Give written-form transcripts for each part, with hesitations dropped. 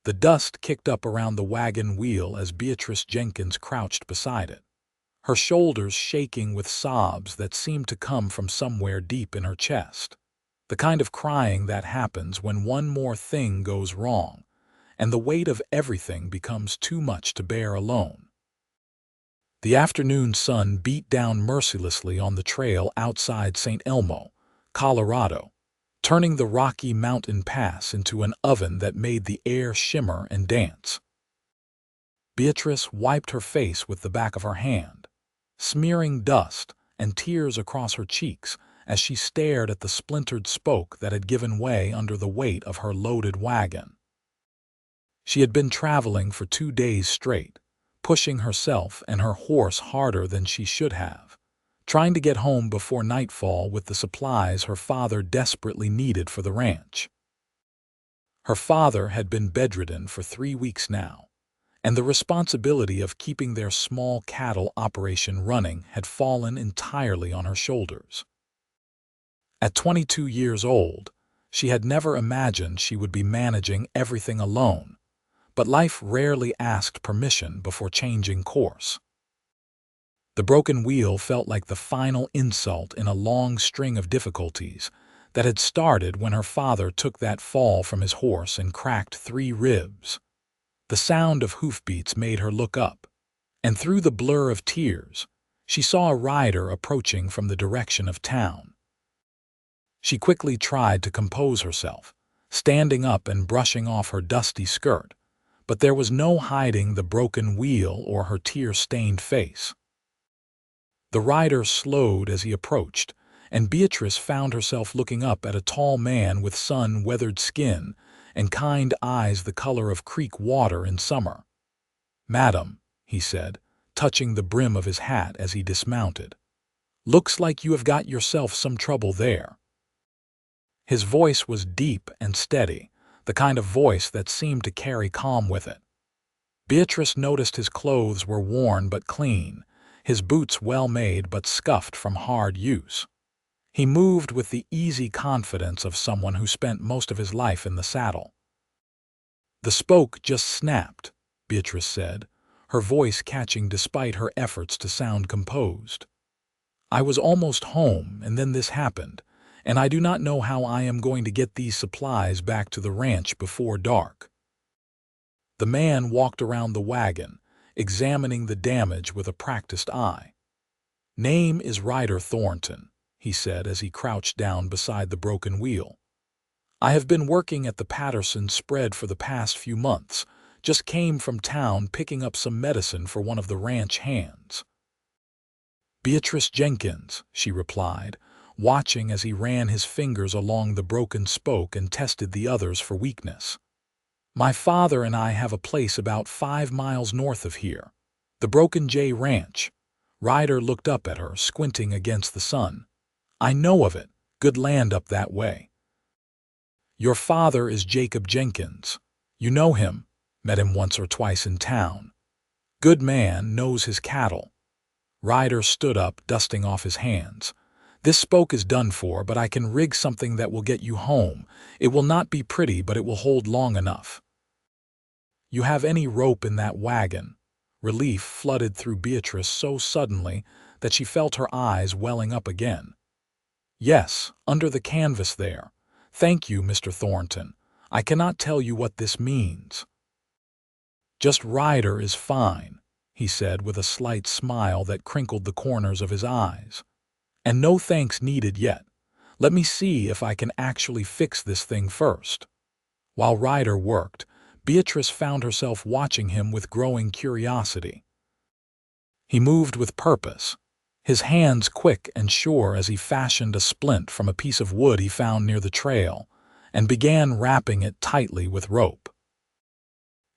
The dust kicked up around the wagon wheel as Beatrice Jenkins crouched beside it, her shoulders shaking with sobs that seemed to come from somewhere deep in her chest. The kind of crying that happens when one more thing goes wrong, and the weight of everything becomes too much to bear alone. The afternoon sun beat down mercilessly on the trail outside St. Elmo, Colorado, turning the rocky mountain pass into an oven that made the air shimmer and dance. Beatrice wiped her face with the back of her hand, smearing dust and tears across her cheeks as she stared at the splintered spoke that had given way under the weight of her loaded wagon. She had been traveling for 2 days straight, pushing herself and her horse harder than she should have, trying to get home before nightfall with the supplies her father desperately needed for the ranch. Her father had been bedridden for 3 weeks now, and the responsibility of keeping their small cattle operation running had fallen entirely on her shoulders. At 22 years old, she had never imagined she would be managing everything alone, but life rarely asked permission before changing course. The broken wheel felt like the final insult in a long string of difficulties that had started when her father took that fall from his horse and cracked 3 ribs. The sound of hoofbeats made her look up, and through the blur of tears, she saw a rider approaching from the direction of town. She quickly tried to compose herself, standing up and brushing off her dusty skirt, but there was no hiding the broken wheel or her tear-stained face. The rider slowed as he approached, and Beatrice found herself looking up at a tall man with sun-weathered skin and kind eyes the color of creek water in summer. "Madam," he said, touching the brim of his hat as he dismounted, "looks like you have got yourself some trouble there." His voice was deep and steady, the kind of voice that seemed to carry calm with it. Beatrice noticed his clothes were worn but clean, his boots well-made but scuffed from hard use. He moved with the easy confidence of someone who spent most of his life in the saddle. "The spoke just snapped," Beatrice said, her voice catching despite her efforts to sound composed. "I was almost home, and then this happened, and I do not know how I am going to get these supplies back to the ranch before dark." The man walked around the wagon, examining the damage with a practiced eye. "Name is Ryder Thornton," he said as he crouched down beside the broken wheel. "I have been working at the Patterson spread for the past few months, just came from town picking up some medicine for one of the ranch hands." "Beatrice Jenkins," she replied, watching as he ran his fingers along the broken spoke and tested the others for weakness. "My father and I have a place about 5 miles north of here, the Broken J Ranch." Ryder looked up at her, squinting against the sun. "I know of it, good land up that way." "Your father is Jacob Jenkins. You know him, met him once or twice in town. Good man, knows his cattle." Ryder stood up, dusting off his hands. "This spoke is done for, but I can rig something that will get you home. It will not be pretty, but it will hold long enough." "You have any rope in that wagon?" Relief flooded through Beatrice so suddenly that she felt her eyes welling up again. "Yes, under the canvas there. Thank you, Mr. Thornton. I cannot tell you what this means." "Just Ryder is fine," he said with a slight smile that crinkled the corners of his eyes. "And no thanks needed yet. Let me see if I can actually fix this thing first." While Ryder worked, Beatrice found herself watching him with growing curiosity. He moved with purpose, his hands quick and sure as he fashioned a splint from a piece of wood he found near the trail and began wrapping it tightly with rope.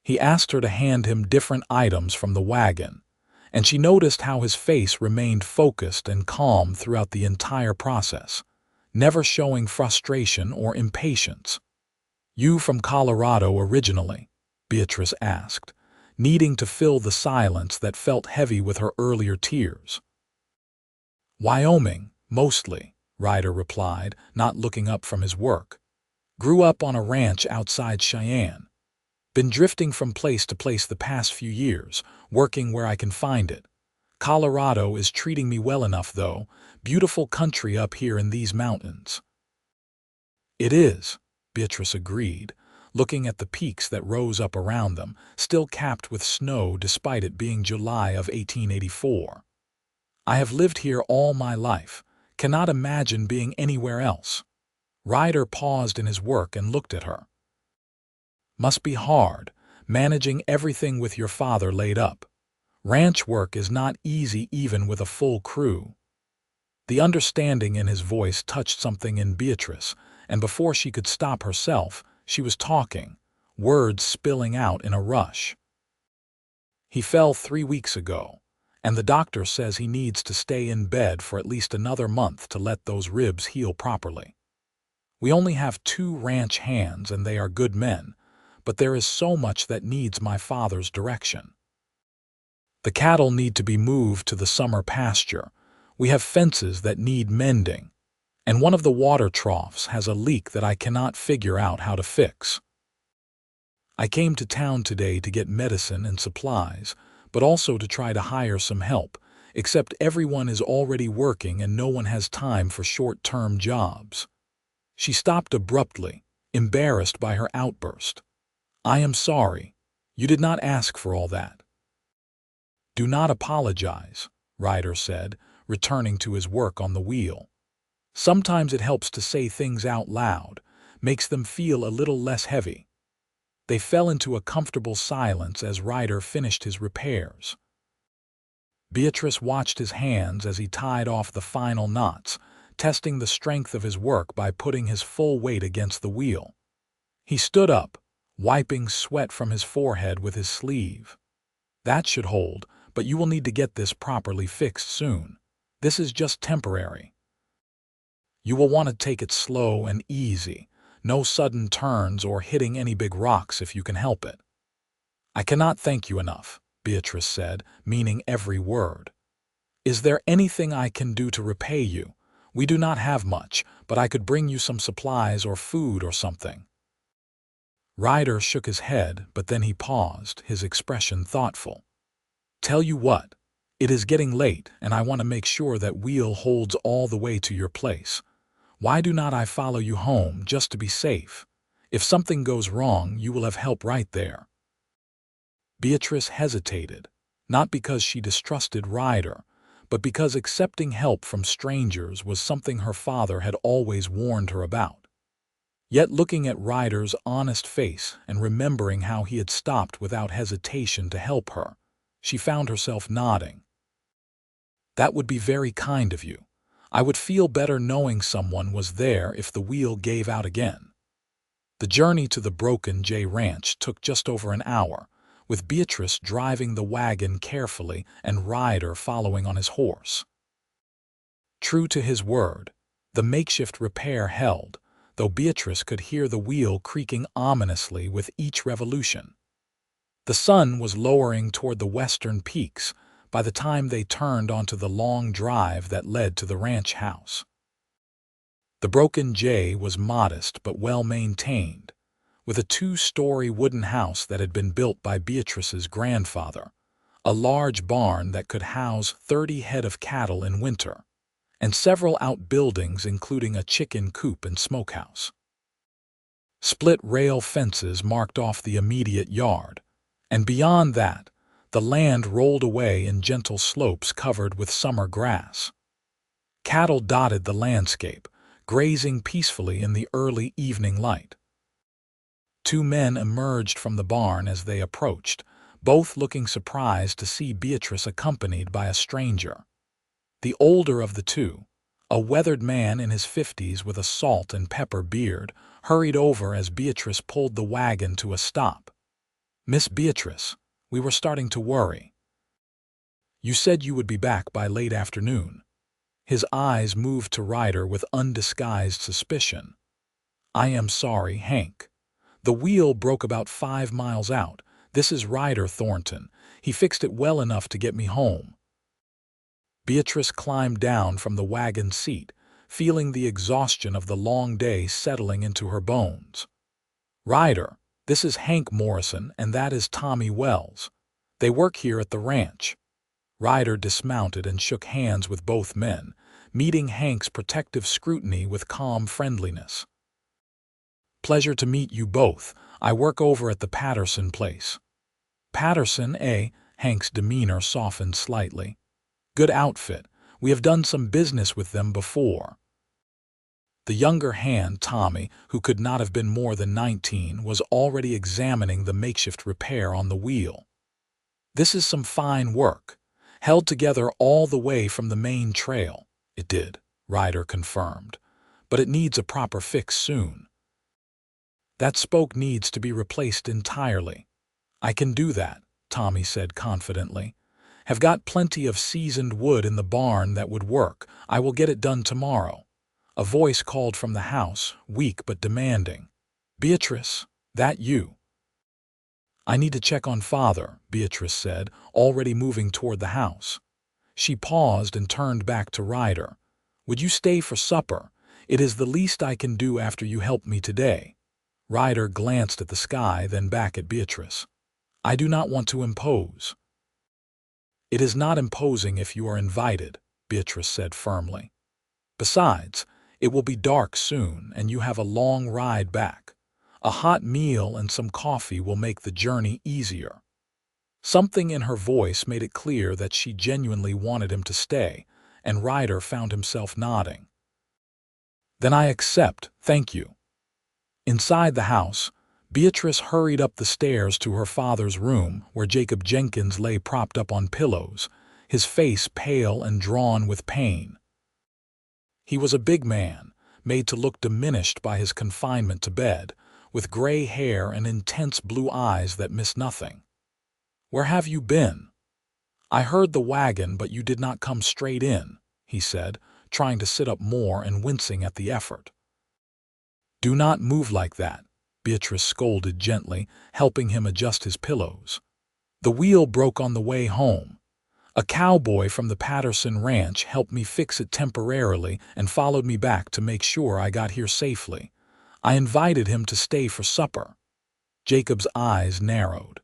He asked her to hand him different items from the wagon, and she noticed how his face remained focused and calm throughout the entire process, never showing frustration or impatience. "You from Colorado originally?" Beatrice asked, needing to fill the silence that felt heavy with her earlier tears. "Wyoming, mostly," Ryder replied, not looking up from his work. "Grew up on a ranch outside Cheyenne." Been drifting from place to place the past few years, working where I can find it. Colorado is treating me well enough, though. Beautiful country up here in these mountains." "It is," Beatrice agreed, looking at the peaks that rose up around them, still capped with snow despite it being July of 1884. "I have lived here all my life. Cannot imagine being anywhere else." Ryder paused in his work and looked at her. "Must be hard, managing everything with your father laid up. Ranch work is not easy even with a full crew." The understanding in his voice touched something in Beatrice, and before she could stop herself, she was talking, words spilling out in a rush. "He fell 3 weeks ago, and the doctor says he needs to stay in bed for at least another month to let those ribs heal properly. We only have 2 ranch hands and they are good men, but there is so much that needs my father's direction. The cattle need to be moved to the summer pasture. We have fences that need mending, and one of the water troughs has a leak that I cannot figure out how to fix. I came to town today to get medicine and supplies, but also to try to hire some help, except everyone is already working and no one has time for short-term jobs." She stopped abruptly, embarrassed by her outburst. "I am sorry. You did not ask for all that." "Do not apologize," Ryder said, returning to his work on the wheel. "Sometimes it helps to say things out loud, makes them feel a little less heavy." They fell into a comfortable silence as Ryder finished his repairs. Beatrice watched his hands as he tied off the final knots, testing the strength of his work by putting his full weight against the wheel. He stood up, wiping sweat from his forehead with his sleeve. "That should hold, but you will need to get this properly fixed soon. This is just temporary. You will want to take it slow and easy, no sudden turns or hitting any big rocks if you can help it." "I cannot thank you enough," Beatrice said, meaning every word. "Is there anything I can do to repay you? We do not have much, but I could bring you some supplies or food or something." Ryder shook his head, but then he paused, his expression thoughtful. "Tell you what, it is getting late and I want to make sure that wheel holds all the way to your place. Why do not I follow you home just to be safe? If something goes wrong, you will have help right there." Beatrice hesitated, not because she distrusted Ryder, but because accepting help from strangers was something her father had always warned her about. Yet looking at Ryder's honest face and remembering how he had stopped without hesitation to help her, she found herself nodding. "That would be very kind of you. I would feel better knowing someone was there if the wheel gave out again." The journey to the Broken J Ranch took just over an hour, with Beatrice driving the wagon carefully and Ryder following on his horse. True to his word, the makeshift repair held, though Beatrice could hear the wheel creaking ominously with each revolution. The sun was lowering toward the western peaks by the time they turned onto the long drive that led to the ranch house. The Broken J was modest but well-maintained, with a 2-story wooden house that had been built by Beatrice's grandfather, a large barn that could house 30 head of cattle in winter, and several outbuildings including a chicken coop and smokehouse. Split rail fences marked off the immediate yard, and beyond that, the land rolled away in gentle slopes covered with summer grass. Cattle dotted the landscape, grazing peacefully in the early evening light. 2 men emerged from the barn as they approached, both looking surprised to see Beatrice accompanied by a stranger. The older of the 2, a weathered man in his 50s with a salt and pepper beard, hurried over as Beatrice pulled the wagon to a stop. "Miss Beatrice, we were starting to worry. You said you would be back by late afternoon." His eyes moved to Ryder with undisguised suspicion. "I am sorry, Hank. The wheel broke about 5 miles out. This is Ryder Thornton. He fixed it well enough to get me home." Beatrice climbed down from the wagon seat, feeling the exhaustion of the long day settling into her bones. "Ryder, This is Hank Morrison, and that is Tommy Wells. They work here at the ranch." Ryder dismounted and shook hands with both men, meeting Hank's protective scrutiny with calm friendliness. "Pleasure to meet you both. I work over at the Patterson place." "Patterson, eh?" Hank's demeanor softened slightly. "Good outfit. We have done some business with them before." The younger hand, Tommy, who could not have been more than 19, was already examining the makeshift repair on the wheel. "This is some fine work. Held together all the way from the main trail." "It did," Ryder confirmed. "But it needs a proper fix soon. That spoke needs to be replaced entirely." "I can do that," Tommy said confidently. "Have got plenty of seasoned wood in the barn that would work. I will get it done tomorrow." A voice called from the house, weak but demanding. "Beatrice, that you?" "I need to check on Father," Beatrice said, already moving toward the house. She paused and turned back to Ryder. "Would you stay for supper? It is the least I can do after you helped me today." Ryder glanced at the sky, then back at Beatrice. "I do not want to impose." "It is not imposing if you are invited," Beatrice said firmly. "Besides, it will be dark soon, and you have a long ride back. A hot meal and some coffee will make the journey easier." Something in her voice made it clear that she genuinely wanted him to stay, and Ryder found himself nodding. "Then I accept, thank you." Inside the house, Beatrice hurried up the stairs to her father's room, where Jacob Jenkins lay propped up on pillows, his face pale and drawn with pain. He was a big man, made to look diminished by his confinement to bed, with gray hair and intense blue eyes that missed nothing. "Where have you been?" "I heard the wagon, but you did not come straight in," he said, trying to sit up more and wincing at the effort. "Do not move like that," Beatrice scolded gently, helping him adjust his pillows. "The wheel broke on the way home. A cowboy from the Patterson ranch helped me fix it temporarily and followed me back to make sure I got here safely. I invited him to stay for supper." Jacob's eyes narrowed.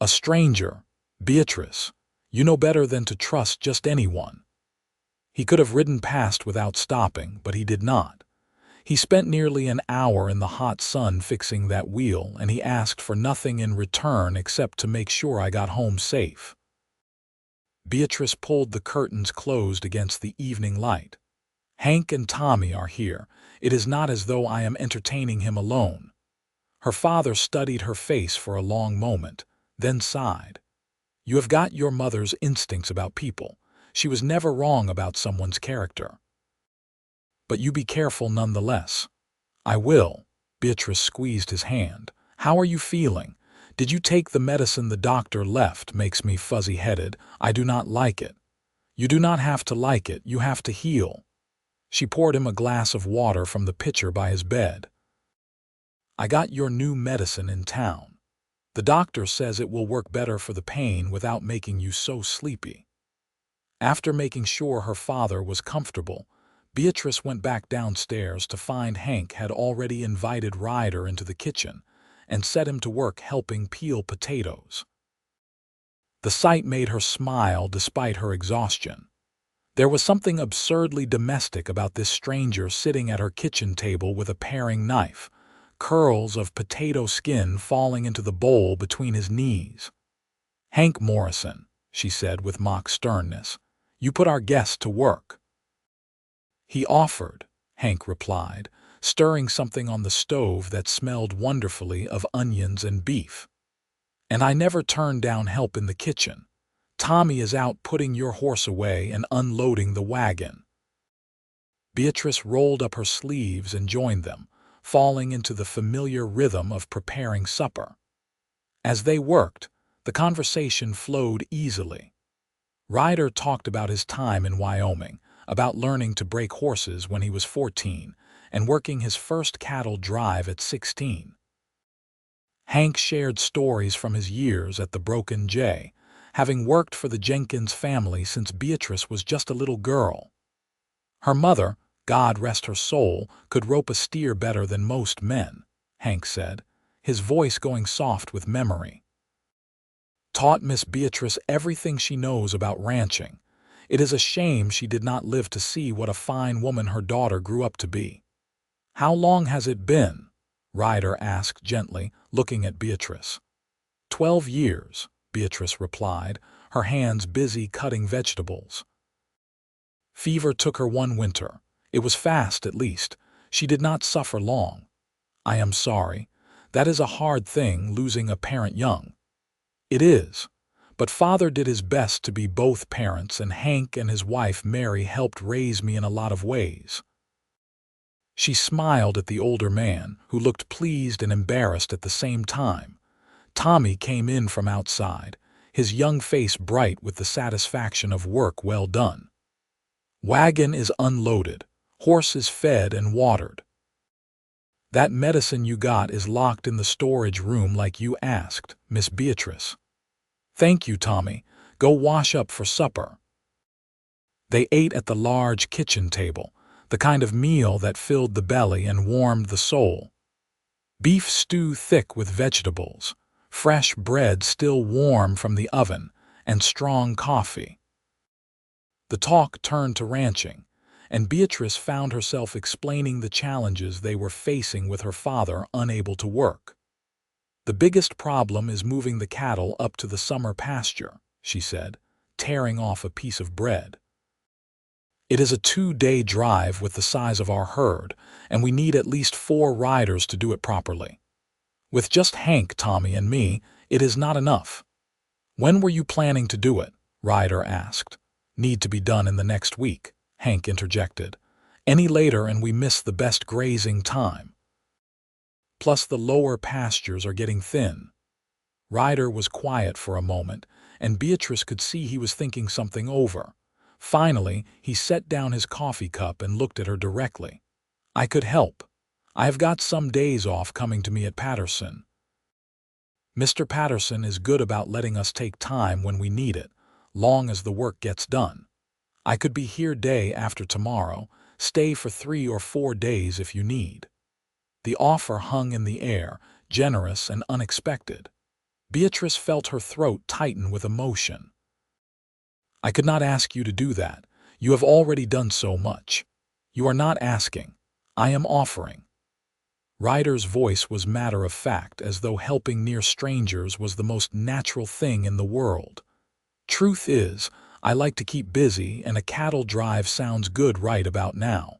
"A stranger, Beatrice, you know better than to trust just anyone." He could have ridden past without stopping, but he did not. He spent nearly an hour in the hot sun fixing that wheel, and he asked for nothing in return except to make sure I got home safe. Beatrice pulled the curtains closed against the evening light. "Hank and Tommy are here. It is not as though I am entertaining him alone." Her father studied her face for a long moment, then sighed. "You have got your mother's instincts about people. She was never wrong about someone's character. But you be careful nonetheless." "I will." Beatrice squeezed his hand. "How are you feeling? Did you take the medicine the doctor left? Makes me fuzzy-headed. I do not like it." "You do not have to like it. You have to heal." She poured him a glass of water from the pitcher by his bed. "I got your new medicine in town. The doctor says it will work better for the pain without making you so sleepy." After making sure her father was comfortable, Beatrice went back downstairs to find Hank had already invited Ryder into the kitchen and set him to work helping peel potatoes. The sight made her smile despite her exhaustion. There was something absurdly domestic about this stranger sitting at her kitchen table with a paring knife, curls of potato skin falling into the bowl between his knees. "Hank Morrison," she said with mock sternness, "you put our guest to work." "He offered," Hank replied, stirring something on the stove that smelled wonderfully of onions and beef. "And I never turned down help in the kitchen. Tommy is out putting your horse away and unloading the wagon." Beatrice rolled up her sleeves and joined them, falling into the familiar rhythm of preparing supper. As they worked, the conversation flowed easily. Ryder talked about his time in Wyoming, about learning to break horses when he was 14, and working his first cattle drive at 16. Hank shared stories from his years at the Broken J, having worked for the Jenkins family since Beatrice was just a little girl. Her mother, God rest her soul, could rope a steer better than most men, Hank said, his voice going soft with memory. Taught Miss Beatrice everything she knows about ranching. It is a shame she did not live to see what a fine woman her daughter grew up to be. How long has it been? Ryder asked gently, looking at Beatrice. 12 years, Beatrice replied, her hands busy cutting vegetables. Fever took her one winter. It was fast, at least. She did not suffer long. I am sorry. That is a hard thing, losing a parent young. It is. But Father did his best to be both parents, and Hank and his wife Mary helped raise me in a lot of ways. She smiled at the older man, who looked pleased and embarrassed at the same time. Tommy came in from outside, his young face bright with the satisfaction of work well done. Wagon is unloaded, horse is fed and watered. That medicine you got is locked in the storage room like you asked, Miss Beatrice. Thank you, Tommy. Go wash up for supper. They ate at the large kitchen table, the kind of meal that filled the belly and warmed the soul. Beef stew thick with vegetables, fresh bread still warm from the oven, and strong coffee. The talk turned to ranching, and Beatrice found herself explaining the challenges they were facing with her father unable to work. The biggest problem is moving the cattle up to the summer pasture, she said, tearing off a piece of bread. It is a 2-day drive with the size of our herd, and we need at least 4 riders to do it properly. With just Hank, Tommy, and me, it is not enough. When were you planning to do it? Ryder asked. Need to be done in the next week, Hank interjected. Any later and we miss the best grazing time. Plus the lower pastures are getting thin. Ryder was quiet for a moment, and Beatrice could see he was thinking something over. Finally, he set down his coffee cup and looked at her directly. I could help. I have got some days off coming to me at Patterson. Mr. Patterson is good about letting us take time when we need it, long as the work gets done. I could be here day after tomorrow, stay for 3 or 4 days if you need. The offer hung in the air, generous and unexpected. Beatrice felt her throat tighten with emotion. I could not ask you to do that. You have already done so much. You are not asking. I am offering. Ryder's voice was matter-of-fact, as though helping near strangers was the most natural thing in the world. Truth is, I like to keep busy, and a cattle drive sounds good right about now.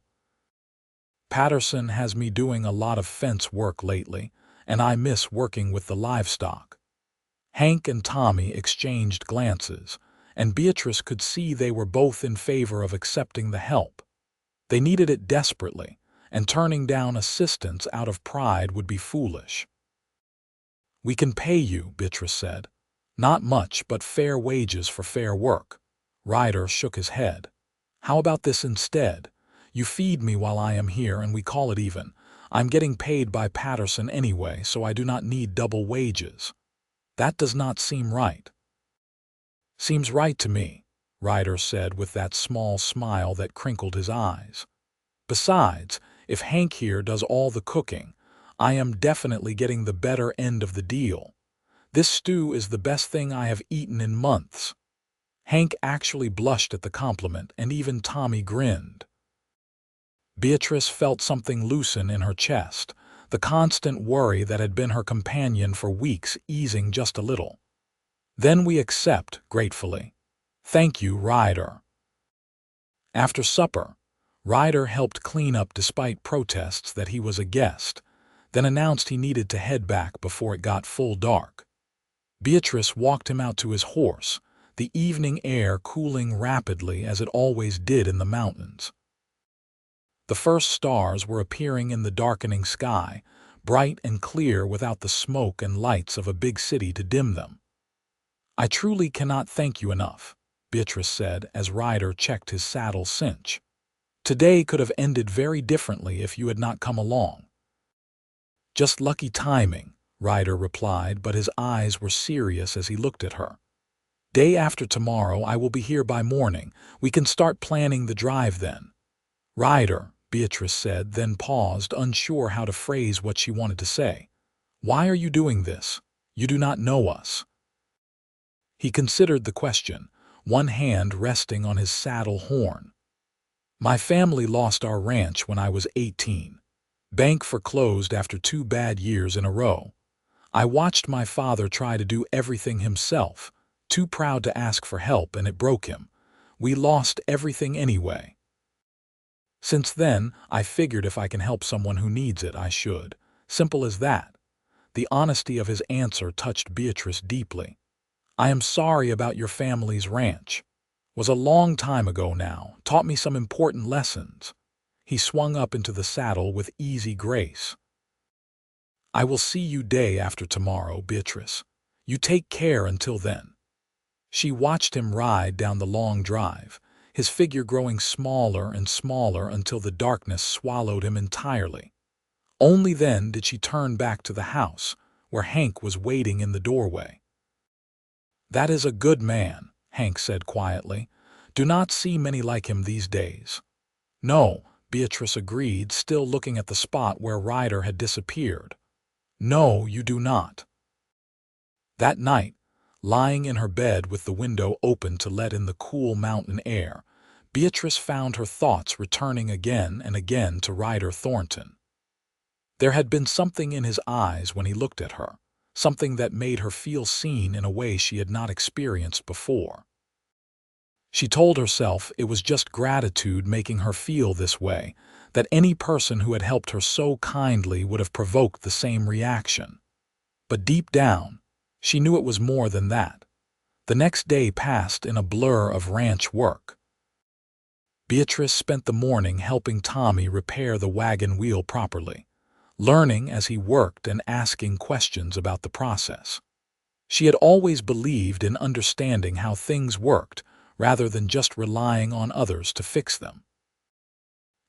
Patterson has me doing a lot of fence work lately, and I miss working with the livestock. Hank and Tommy exchanged glances, and Beatrice could see they were both in favor of accepting the help. They needed it desperately, and turning down assistance out of pride would be foolish. We can pay you, Beatrice said. Not much, but fair wages for fair work. Ryder shook his head. How about this instead? You feed me while I am here and we call it even. I'm getting paid by Patterson anyway, so I do not need double wages. That does not seem right. Seems right to me, Ryder said with that small smile that crinkled his eyes. Besides, if Hank here does all the cooking, I am definitely getting the better end of the deal. This stew is the best thing I have eaten in months. Hank actually blushed at the compliment, and even Tommy grinned. Beatrice felt something loosen in her chest, the constant worry that had been her companion for weeks easing just a little. Then we accept, gratefully. Thank you, Ryder. After supper, Ryder helped clean up despite protests that he was a guest, then announced he needed to head back before it got full dark. Beatrice walked him out to his horse, the evening air cooling rapidly as it always did in the mountains. The first stars were appearing in the darkening sky, bright and clear without the smoke and lights of a big city to dim them. I truly cannot thank you enough, Beatrice said as Ryder checked his saddle cinch. Today could have ended very differently if you had not come along. Just lucky timing, Ryder replied, but his eyes were serious as he looked at her. Day after tomorrow I will be here by morning. We can start planning the drive then. Ryder, Beatrice said, then paused, unsure how to phrase what she wanted to say. Why are you doing this? You do not know us." He considered the question, one hand resting on his saddle horn. "My family lost our ranch when I was 18. Bank foreclosed after 2 bad years in a row. I watched my father try to do everything himself, too proud to ask for help, and it broke him. We lost everything anyway. Since then, I figured if I can help someone who needs it, I should. Simple as that." The honesty of his answer touched Beatrice deeply. "I am sorry about your family's ranch. Was a long time ago now, taught me some important lessons." He swung up into the saddle with easy grace. "I will see you day after tomorrow, Beatrice. You take care until then." She watched him ride down the long drive, his figure growing smaller and smaller until the darkness swallowed him entirely. Only then did she turn back to the house, where Hank was waiting in the doorway. "That is a good man," Hank said quietly. "Do not see many like him these days." "No," Beatrice agreed, still looking at the spot where Ryder had disappeared. "No, you do not." That night, lying in her bed with the window open to let in the cool mountain air, Beatrice found her thoughts returning again and again to Ryder Thornton. There had been something in his eyes when he looked at her, something that made her feel seen in a way she had not experienced before. She told herself it was just gratitude making her feel this way, that any person who had helped her so kindly would have provoked the same reaction. But deep down, she knew it was more than that. The next day passed in a blur of ranch work. Beatrice spent the morning helping Tommy repair the wagon wheel properly, learning as he worked and asking questions about the process. She had always believed in understanding how things worked rather than just relying on others to fix them.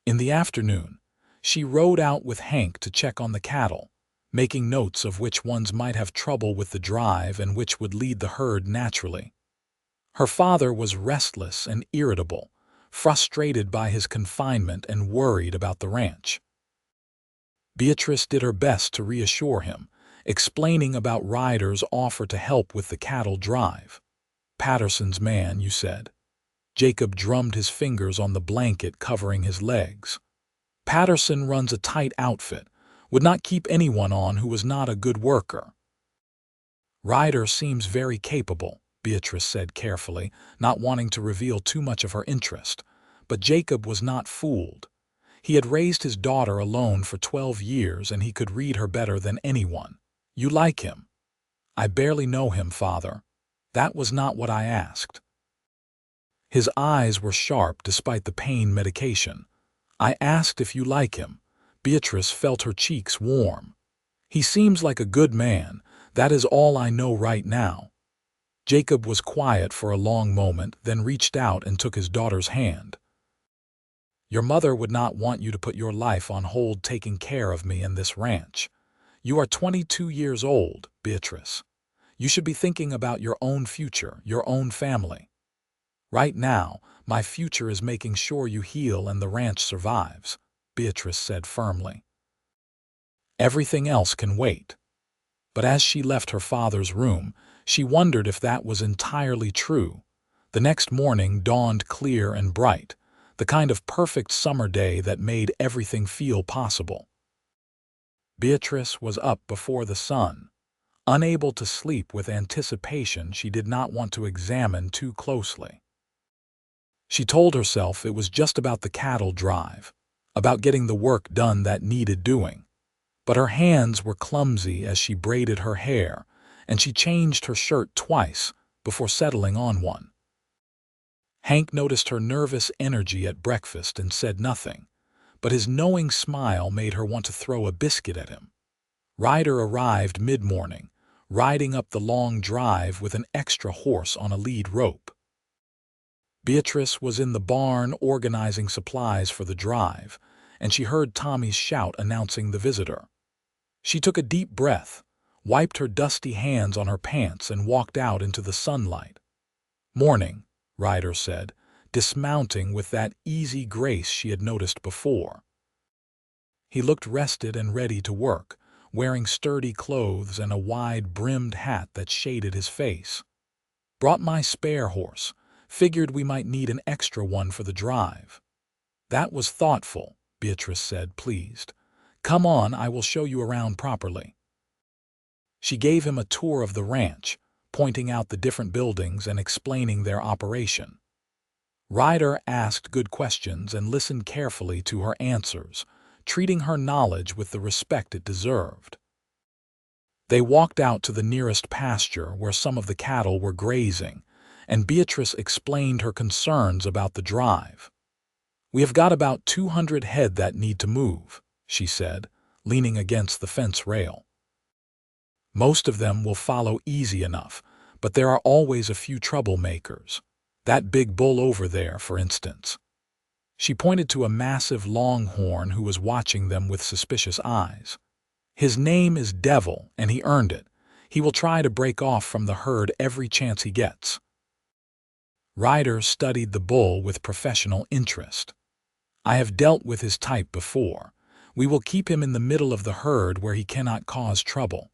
In the afternoon, she rode out with Hank to check on the cattle, making notes of which ones might have trouble with the drive and which would lead the herd naturally. Her father was restless and irritable, frustrated by his confinement and worried about the ranch. Beatrice did her best to reassure him, explaining about Ryder's offer to help with the cattle drive. "Patterson's man, you said." Jacob drummed his fingers on the blanket covering his legs. "Patterson runs a tight outfit, would not keep anyone on who was not a good worker." "Ryder seems very capable," Beatrice said carefully, not wanting to reveal too much of her interest. But Jacob was not fooled. He had raised his daughter alone for 12 years and he could read her better than anyone. "You like him?" "I barely know him, father." "That was not what I asked." His eyes were sharp despite the pain medication. "I asked if you like him." Beatrice felt her cheeks warm. "He seems like a good man. That is all I know right now." Jacob was quiet for a long moment, then reached out and took his daughter's hand. "Your mother would not want you to put your life on hold taking care of me and this ranch. You are 22 years old, Beatrice. You should be thinking about your own future, your own family. Right now, my future is making sure you heal and the ranch survives," Beatrice said firmly. "Everything else can wait." But as she left her father's room, she wondered if that was entirely true. The next morning dawned clear and bright, the kind of perfect summer day that made everything feel possible. Beatrice was up before the sun. Unable to sleep with anticipation she did not want to examine too closely. She told herself it was just about the cattle drive, about getting the work done that needed doing. But her hands were clumsy as she braided her hair, and she changed her shirt twice before settling on one. Hank noticed her nervous energy at breakfast and said nothing, but his knowing smile made her want to throw a biscuit at him. Ryder arrived mid-morning, riding up the long drive with an extra horse on a lead rope. Beatrice was in the barn organizing supplies for the drive, and she heard Tommy's shout announcing the visitor. She took a deep breath, wiped her dusty hands on her pants and walked out into the sunlight. "Morning," Ryder said, dismounting with that easy grace she had noticed before. He looked rested and ready to work, wearing sturdy clothes and a wide-brimmed hat that shaded his face. "Brought my spare horse. Figured we might need an extra one for the drive." "That was thoughtful," Beatrice said, pleased. "Come on, I will show you around properly." She gave him a tour of the ranch, pointing out the different buildings and explaining their operation. Ryder asked good questions and listened carefully to her answers, treating her knowledge with the respect it deserved. They walked out to the nearest pasture where some of the cattle were grazing, and Beatrice explained her concerns about the drive. "We have got about 200 head that need to move," she said, leaning against the fence rail. "Most of them will follow easy enough, but there are always a few troublemakers. That big bull over there, for instance." She pointed to a massive longhorn who was watching them with suspicious eyes. "His name is Devil, and he earned it. He will try to break off from the herd every chance he gets." Ryder studied the bull with professional interest. "I have dealt with his type before. We will keep him in the middle of the herd where he cannot cause trouble."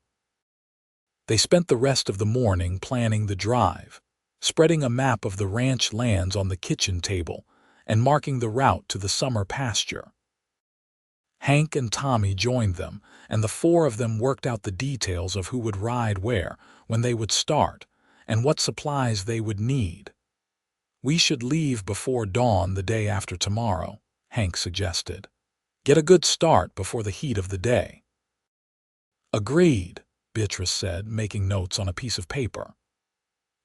They spent the rest of the morning planning the drive, spreading a map of the ranch lands on the kitchen table and marking the route to the summer pasture. Hank and Tommy joined them, and the four of them worked out the details of who would ride where, when they would start, and what supplies they would need. "We should leave before dawn the day after tomorrow," Hank suggested. "Get a good start before the heat of the day." "Agreed," Beatrice said, making notes on a piece of paper.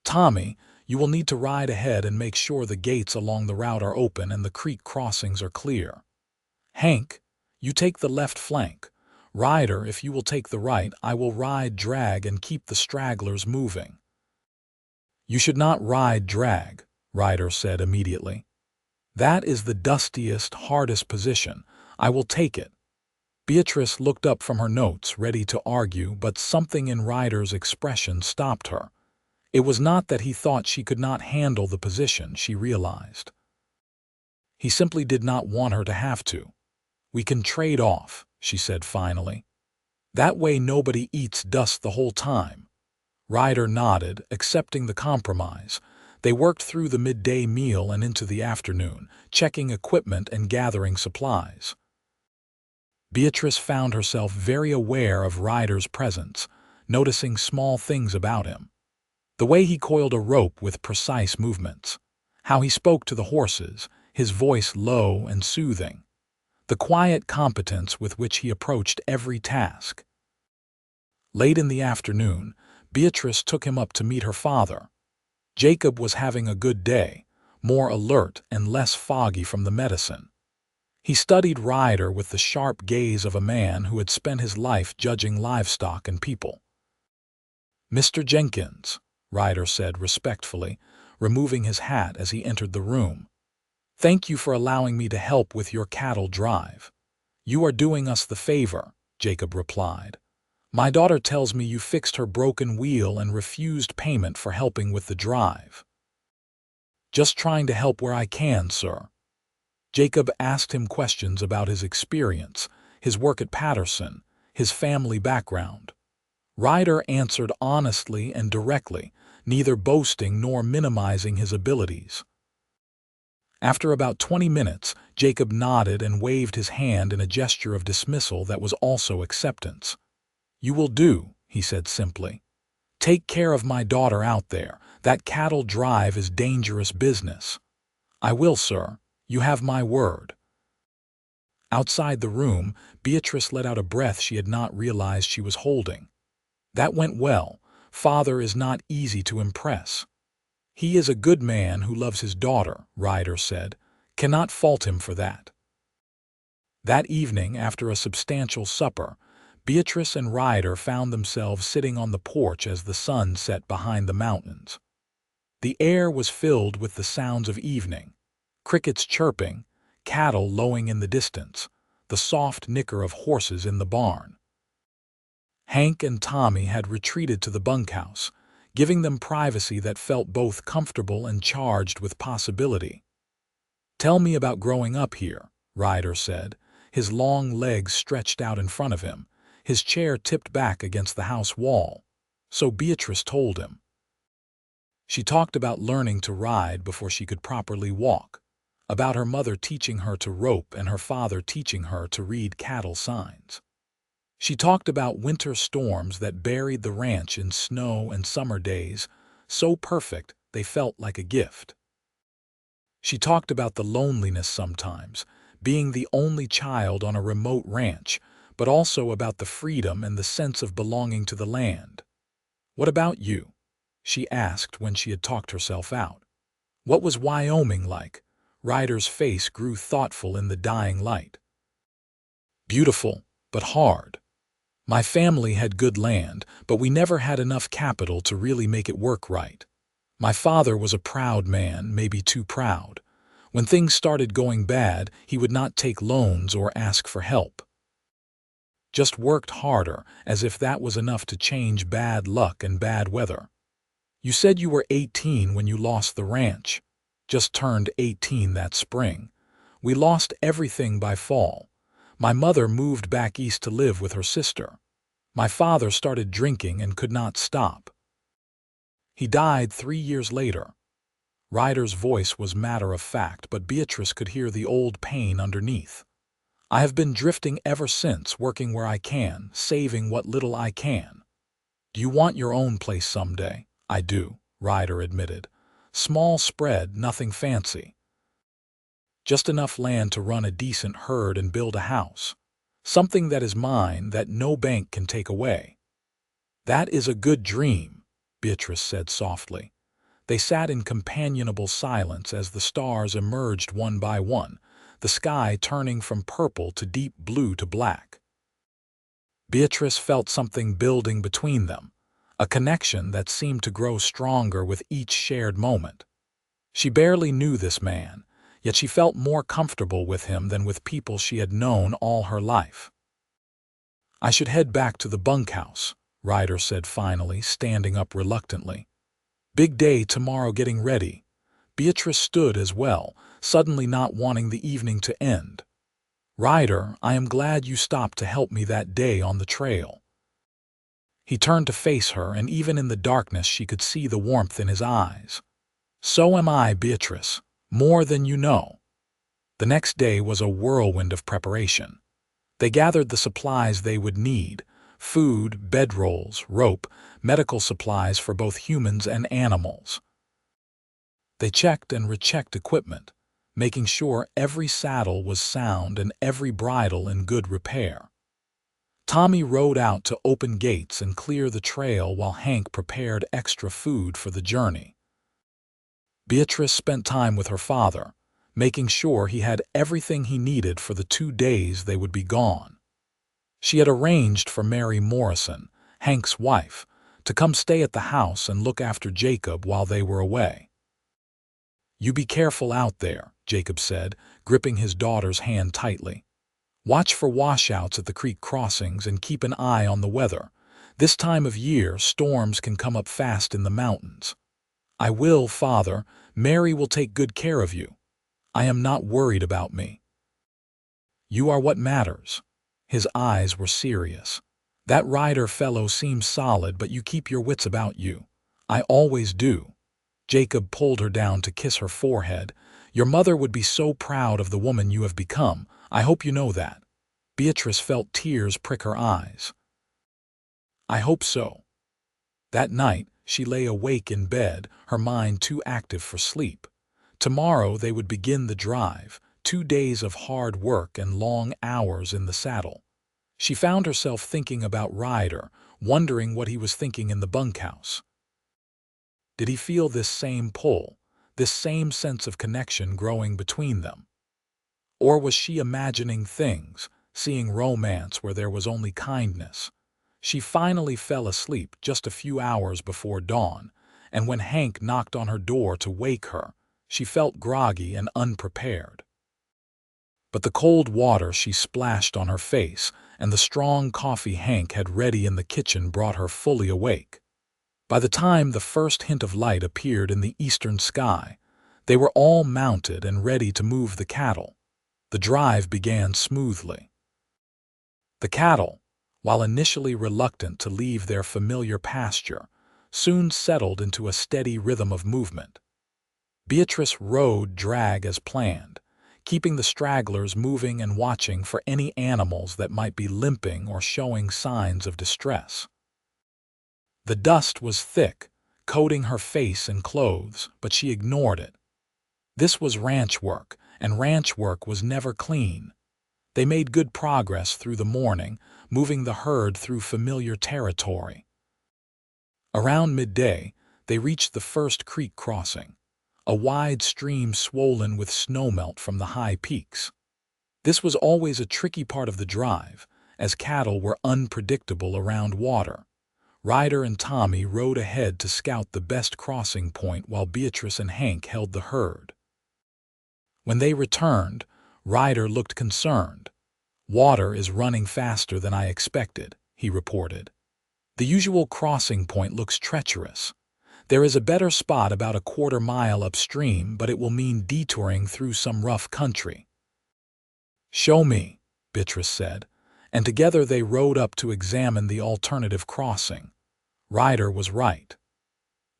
"Tommy, you will need to ride ahead and make sure the gates along the route are open and the creek crossings are clear. Hank, you take the left flank. Ryder, if you will take the right, I will ride drag and keep the stragglers moving." "You should not ride drag," Ryder said immediately. "That is the dustiest, hardest position. I will take it." Beatrice looked up from her notes, ready to argue, but something in Ryder's expression stopped her. It was not that he thought she could not handle the position, she realized. He simply did not want her to have to. "We can trade off," she said finally. "That way nobody eats dust the whole time." Ryder nodded, accepting the compromise. They worked through the midday meal and into the afternoon, checking equipment and gathering supplies. Beatrice found herself very aware of Ryder's presence, noticing small things about him. The way he coiled a rope with precise movements, how he spoke to the horses, his voice low and soothing, the quiet competence with which he approached every task. Late in the afternoon, Beatrice took him up to meet her father. Jacob was having a good day, more alert and less foggy from the medicine. He studied Ryder with the sharp gaze of a man who had spent his life judging livestock and people. "Mr. Jenkins," Ryder said respectfully, removing his hat as he entered the room. "Thank you for allowing me to help with your cattle drive." "You are doing us the favor," Jacob replied. "My daughter tells me you fixed her broken wheel and refused payment for helping with the drive." "Just trying to help where I can, sir." Jacob asked him questions about his experience, his work at Patterson, his family background. Ryder answered honestly and directly, neither boasting nor minimizing his abilities. After about 20 minutes, Jacob nodded and waved his hand in a gesture of dismissal that was also acceptance. "You will do," he said simply. "Take care of my daughter out there. That cattle drive is dangerous business." "I will, sir. You have my word." Outside the room, Beatrice let out a breath she had not realized she was holding. "That went well. Father is not easy to impress." "He is a good man who loves his daughter," Ryder said. "Cannot fault him for that." That evening, after a substantial supper, Beatrice and Ryder found themselves sitting on the porch as the sun set behind the mountains. The air was filled with the sounds of evening, crickets chirping, cattle lowing in the distance, the soft nicker of horses in the barn. Hank and Tommy had retreated to the bunkhouse, giving them privacy that felt both comfortable and charged with possibility. "Tell me about growing up here," Ryder said, his long legs stretched out in front of him, His chair tipped back against the house wall. So Beatrice told him. She talked about learning to ride before she could properly walk, about her mother teaching her to rope and her father teaching her to read cattle signs. She talked about winter storms that buried the ranch in snow and summer days, so perfect they felt like a gift. She talked about the loneliness sometimes, being the only child on a remote ranch, but also about the freedom and the sense of belonging to the land. "What about you?" she asked when she had talked herself out. "What was Wyoming like?" Ryder's face grew thoughtful in the dying light. "Beautiful, but hard. My family had good land, but we never had enough capital to really make it work right. My father was a proud man, maybe too proud. When things started going bad, he would not take loans or ask for help. Just worked harder, as if that was enough to change bad luck and bad weather. You said you were 18 when you lost the ranch. Just turned 18 that spring. We lost everything by fall. My mother moved back east to live with her sister. My father started drinking and could not stop. He died 3 years later." Ryder's voice was matter-of-fact, but Beatrice could hear the old pain underneath. "I have been drifting ever since, working where I can, saving what little I can." "Do you want your own place someday?" "I do," Ryder admitted. "Small spread, nothing fancy. Just enough land to run a decent herd and build a house. Something that is mine that no bank can take away." "That is a good dream," Beatrice said softly. They sat in companionable silence as the stars emerged one by one, the sky turning from purple to deep blue to black. Beatrice felt something building between them, a connection that seemed to grow stronger with each shared moment. She barely knew this man, yet she felt more comfortable with him than with people she had known all her life. "I should head back to the bunkhouse," Ryder said finally, standing up reluctantly. "Big day tomorrow getting ready." Beatrice stood as well, suddenly not wanting the evening to end. "Ryder, I am glad you stopped to help me that day on the trail." He turned to face her, and even in the darkness she could see the warmth in his eyes. "So am I, Beatrice, more than you know." The next day was a whirlwind of preparation. They gathered the supplies they would need: food, bedrolls, rope, medical supplies for both humans and animals. They checked and rechecked equipment, making sure every saddle was sound and every bridle in good repair. Tommy rode out to open gates and clear the trail while Hank prepared extra food for the journey. Beatrice spent time with her father, making sure he had everything he needed for the 2 days they would be gone. She had arranged for Mary Morrison, Hank's wife, to come stay at the house and look after Jacob while they were away. "You be careful out there," Jacob said, gripping his daughter's hand tightly. "Watch for washouts at the creek crossings and keep an eye on the weather. This time of year, storms can come up fast in the mountains." "I will, Father. Mary will take good care of you. I am not worried about me." "You are what matters." His eyes were serious. "That Ryder fellow seems solid, but you keep your wits about you." "I always do." Jacob pulled her down to kiss her forehead. "Your mother would be so proud of the woman you have become. I hope you know that." Beatrice felt tears prick her eyes. "I hope so." That night, she lay awake in bed, her mind too active for sleep. Tomorrow they would begin the drive, 2 days of hard work and long hours in the saddle. She found herself thinking about Ryder, wondering what he was thinking in the bunkhouse. Did he feel this same pull, this same sense of connection growing between them? Or was she imagining things, seeing romance where there was only kindness? She finally fell asleep just a few hours before dawn, and when Hank knocked on her door to wake her, she felt groggy and unprepared. But the cold water she splashed on her face and the strong coffee Hank had ready in the kitchen brought her fully awake. By the time the first hint of light appeared in the eastern sky, they were all mounted and ready to move the cattle. The drive began smoothly. The cattle, while initially reluctant to leave their familiar pasture, soon settled into a steady rhythm of movement. Beatrice rode drag as planned, keeping the stragglers moving and watching for any animals that might be limping or showing signs of distress. The dust was thick, coating her face and clothes, but she ignored it. This was ranch work, and ranch work was never clean. They made good progress through the morning, moving the herd through familiar territory. Around midday, they reached the first creek crossing, a wide stream swollen with snowmelt from the high peaks. This was always a tricky part of the drive, as cattle were unpredictable around water. Ryder and Tommy rode ahead to scout the best crossing point while Beatrice and Hank held the herd. When they returned, Ryder looked concerned. "Water is running faster than I expected," he reported. "The usual crossing point looks treacherous. There is a better spot about a quarter-mile upstream, but it will mean detouring through some rough country." "Show me," Beatrice said, and together they rode up to examine the alternative crossing. Ryder was right.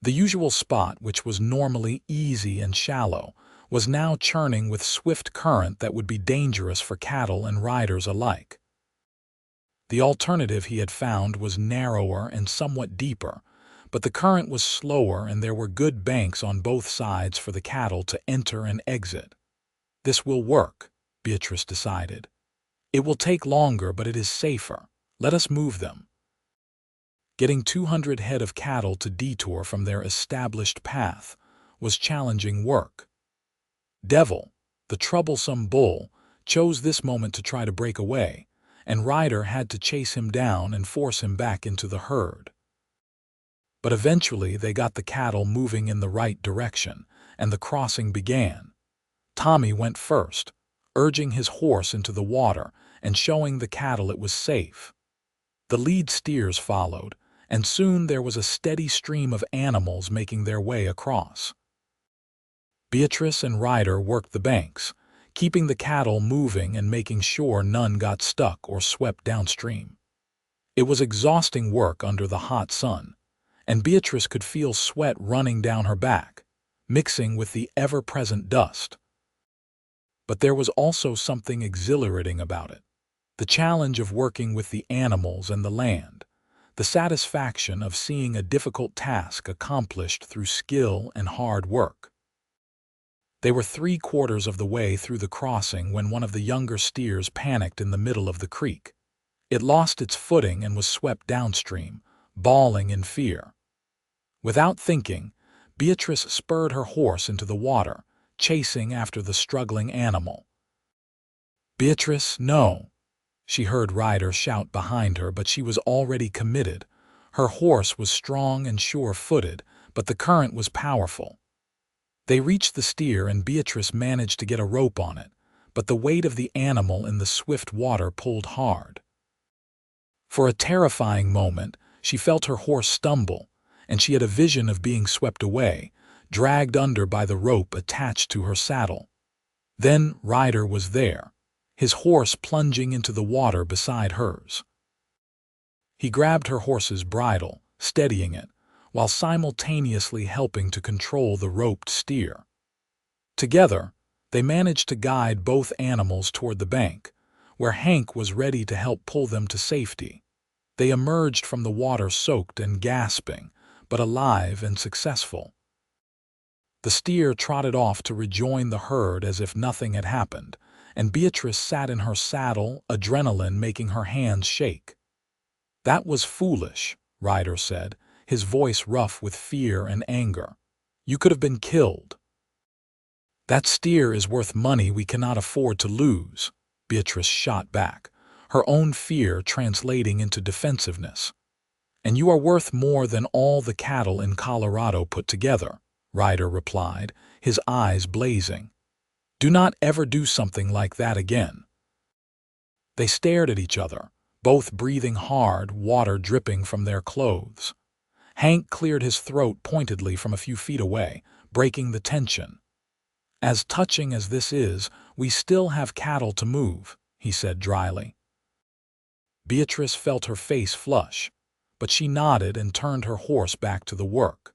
The usual spot, which was normally easy and shallow, was now churning with swift current that would be dangerous for cattle and riders alike. The alternative he had found was narrower and somewhat deeper, but the current was slower and there were good banks on both sides for the cattle to enter and exit. "This will work," Beatrice decided. "It will take longer, but it is safer. Let us move them." Getting 200 head of cattle to detour from their established path was challenging work. Devil, the troublesome bull, chose this moment to try to break away, and Ryder had to chase him down and force him back into the herd. But eventually they got the cattle moving in the right direction, and the crossing began. Tommy went first, urging his horse into the water and showing the cattle it was safe. The lead steers followed, and soon there was a steady stream of animals making their way across. Beatrice and Ryder worked the banks, keeping the cattle moving and making sure none got stuck or swept downstream. It was exhausting work under the hot sun, and Beatrice could feel sweat running down her back, mixing with the ever-present dust. But there was also something exhilarating about it. The challenge of working with the animals and the land, the satisfaction of seeing a difficult task accomplished through skill and hard work. They were 3/4 of the way through the crossing when one of the younger steers panicked in the middle of the creek. It lost its footing and was swept downstream, bawling in fear. Without thinking, Beatrice spurred her horse into the water, chasing after the struggling animal. "Beatrice, no!" She heard Ryder shout behind her, but she was already committed. Her horse was strong and sure-footed, but the current was powerful. They reached the steer and Beatrice managed to get a rope on it, but the weight of the animal in the swift water pulled hard. For a terrifying moment, she felt her horse stumble, and she had a vision of being swept away, dragged under by the rope attached to her saddle. Then Ryder was there, his horse plunging into the water beside hers. He grabbed her horse's bridle, steadying it, while simultaneously helping to control the roped steer. Together, they managed to guide both animals toward the bank, where Hank was ready to help pull them to safety. They emerged from the water soaked and gasping, but alive and successful. The steer trotted off to rejoin the herd as if nothing had happened, and Beatrice sat in her saddle, adrenaline making her hands shake. "That was foolish," Ryder said, his voice rough with fear and anger. "You could have been killed." "That steer is worth money we cannot afford to lose," Beatrice shot back, her own fear translating into defensiveness. "And you are worth more than all the cattle in Colorado put together," Ryder replied, his eyes blazing. "Do not ever do something like that again." They stared at each other, both breathing hard, water dripping from their clothes. Hank cleared his throat pointedly from a few feet away, breaking the tension. "As touching as this is, we still have cattle to move," he said dryly. Beatrice felt her face flush, but she nodded and turned her horse back to the work.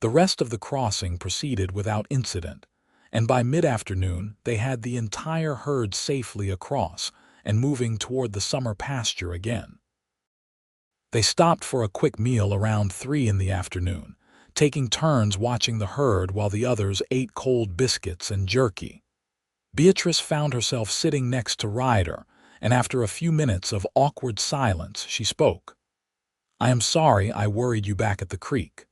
The rest of the crossing proceeded without incident, and by mid-afternoon they had the entire herd safely across and moving toward the summer pasture again. They stopped for a quick meal around 3 in the afternoon, taking turns watching the herd while the others ate cold biscuits and jerky. Beatrice found herself sitting next to Ryder, and after a few minutes of awkward silence, she spoke. "I am sorry I worried you back at the creek."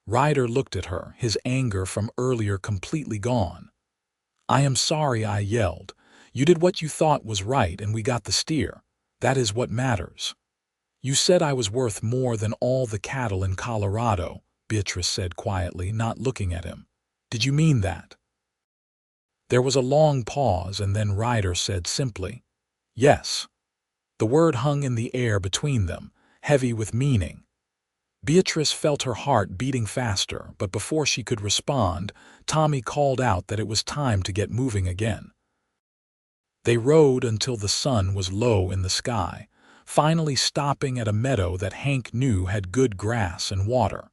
Ryder looked at her, his anger from earlier completely gone. "I am sorry I yelled. You did what you thought was right and we got the steer. That is what matters." "You said I was worth more than all the cattle in Colorado," Beatrice said quietly, not looking at him. "Did you mean that?" There was a long pause, and then Ryder said simply, "Yes." The word hung in the air between them, heavy with meaning. Beatrice felt her heart beating faster, but before she could respond, Tommy called out that it was time to get moving again. They rode until the sun was low in the sky, finally stopping at a meadow that Hank knew had good grass and water.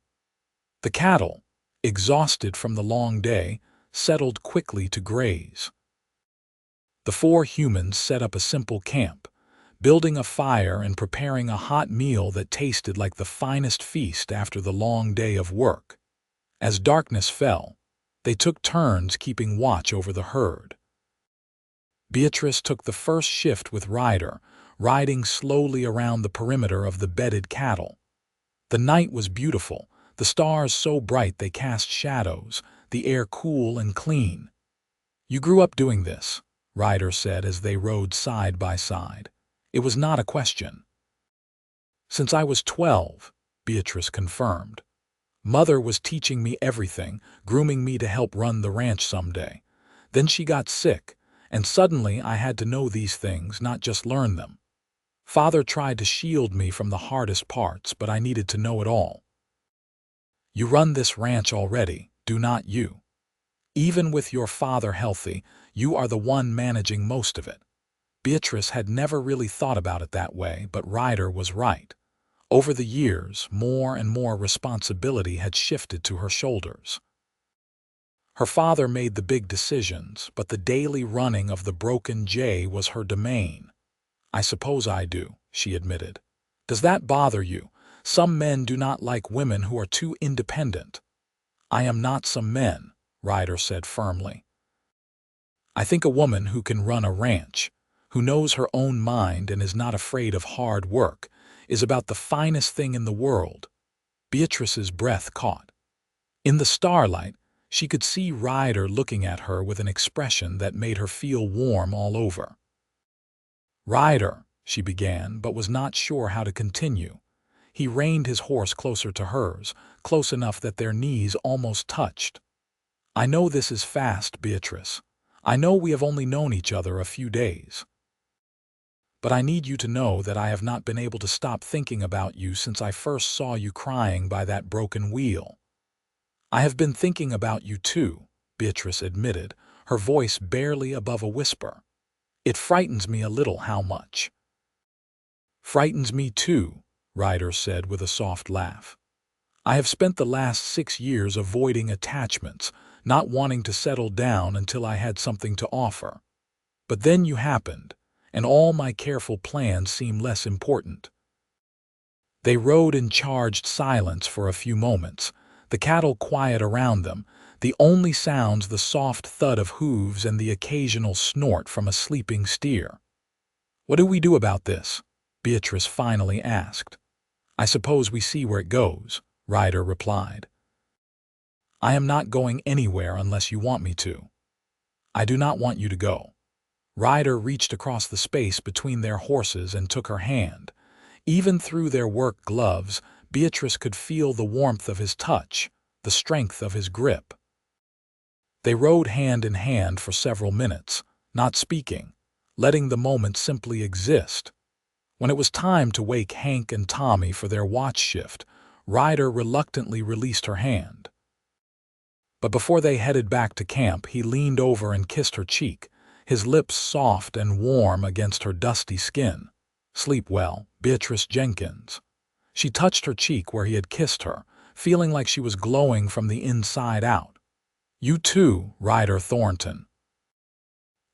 The cattle, exhausted from the long day, settled quickly to graze. The 4 humans set up a simple camp, building a fire and preparing a hot meal that tasted like the finest feast after the long day of work. As darkness fell, they took turns keeping watch over the herd. Beatrice took the first shift with Ryder, riding slowly around the perimeter of the bedded cattle. The night was beautiful, the stars so bright they cast shadows, the air cool and clean. "You grew up doing this," Ryder said as they rode side by side. It was not a question. "Since I was 12, Beatrice confirmed. "Mother was teaching me everything, grooming me to help run the ranch someday. Then she got sick, and suddenly I had to know these things, not just learn them. Father tried to shield me from the hardest parts, but I needed to know it all. You run this ranch already, do not you? Even with your father healthy, you are the one managing most of it." Beatrice had never really thought about it that way, but Ryder was right. Over the years, more and more responsibility had shifted to her shoulders. Her father made the big decisions, but the daily running of the broken J was her domain. "I suppose I do," she admitted. "Does that bother you? Some men do not like women who are too independent." "I am not some men," Ryder said firmly. "I think a woman who can run a ranch, who knows her own mind and is not afraid of hard work, is about the finest thing in the world." Beatrice's breath caught. In the starlight, she could see Ryder looking at her with an expression that made her feel warm all over. "Ryder," she began, but was not sure how to continue. He reined his horse closer to hers, close enough that their knees almost touched. "I know this is fast, Beatrice. I know we have only known each other a few days. But I need you to know that I have not been able to stop thinking about you since I first saw you crying by that broken wheel." "I have been thinking about you too," Beatrice admitted, her voice barely above a whisper. "It frightens me a little how much." "Frightens me too," Ryder said with a soft laugh. "I have spent the last 6 years avoiding attachments, not wanting to settle down until I had something to offer. But then you happened, and all my careful plans seem less important." They rode in charged silence for a few moments, the cattle quiet around them, the only sounds the soft thud of hooves and the occasional snort from a sleeping steer. "What do we do about this?" Beatrice finally asked. "I suppose we see where it goes," Ryder replied. "I am not going anywhere unless you want me to." "I do not want you to go." Ryder reached across the space between their horses and took her hand. Even through their work gloves, Beatrice could feel the warmth of his touch, the strength of his grip. They rode hand in hand for several minutes, not speaking, letting the moment simply exist. When it was time to wake Hank and Tommy for their watch shift, Ryder reluctantly released her hand. But before they headed back to camp, he leaned over and kissed her cheek, his lips soft and warm against her dusty skin. Sleep well, Beatrice Jenkins. She touched her cheek where he had kissed her, feeling like she was glowing from the inside out. You too, Ryder Thornton.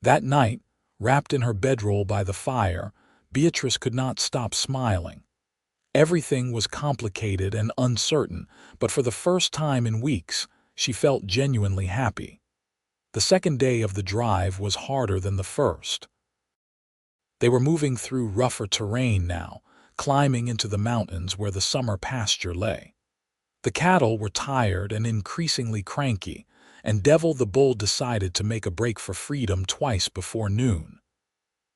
That night, wrapped in her bedroll by the fire, Beatrice could not stop smiling. Everything was complicated and uncertain, but for the first time in weeks, she felt genuinely happy. The second day of the drive was harder than the first. They were moving through rougher terrain now, climbing into the mountains where the summer pasture lay. The cattle were tired and increasingly cranky, and Devil the bull decided to make a break for freedom twice before noon.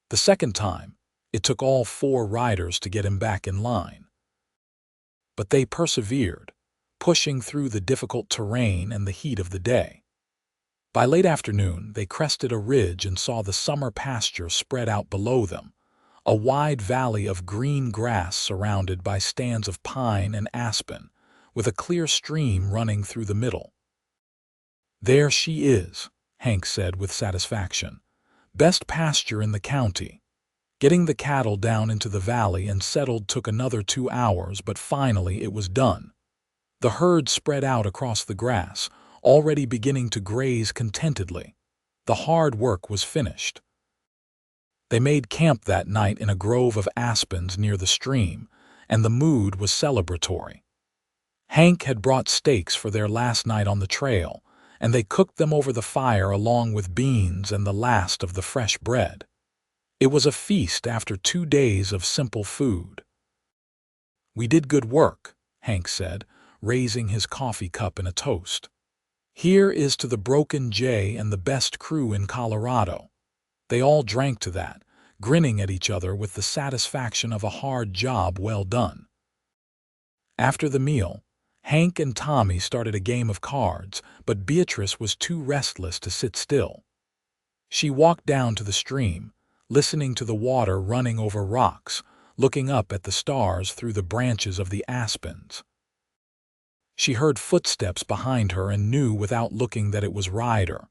The second time, it took all 4 riders to get him back in line. But they persevered, pushing through the difficult terrain and the heat of the day. By late afternoon, they crested a ridge and saw the summer pasture spread out below them, a wide valley of green grass surrounded by stands of pine and aspen, with a clear stream running through the middle. There she is, Hank said with satisfaction. Best pasture in the county. Getting the cattle down into the valley and settled took another 2 hours, but finally it was done. The herd spread out across the grass, already beginning to graze contentedly. The hard work was finished. They made camp that night in a grove of aspens near the stream, and the mood was celebratory. Hank had brought steaks for their last night on the trail, and they cooked them over the fire along with beans and the last of the fresh bread. It was a feast after 2 days of simple food. We did good work, Hank said, raising his coffee cup in a toast. Here is to the Broken Jay and the best crew in Colorado. They all drank to that, grinning at each other with the satisfaction of a hard job well done. After the meal, Hank and Tommy started a game of cards, but Beatrice was too restless to sit still. She walked down to the stream, listening to the water running over rocks, looking up at the stars through the branches of the aspens. She heard footsteps behind her and knew without looking that it was Ryder.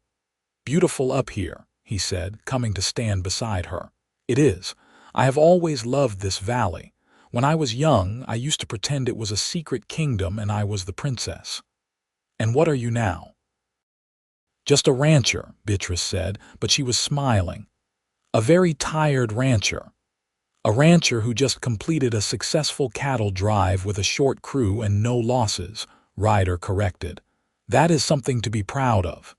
Beautiful up here, he said, coming to stand beside her. It is. I have always loved this valley. When I was young, I used to pretend it was a secret kingdom and I was the princess. And what are you now? Just a rancher, Beatrice said, but she was smiling. A very tired rancher. A rancher who just completed a successful cattle drive with a short crew and no losses, Ryder corrected. That is something to be proud of.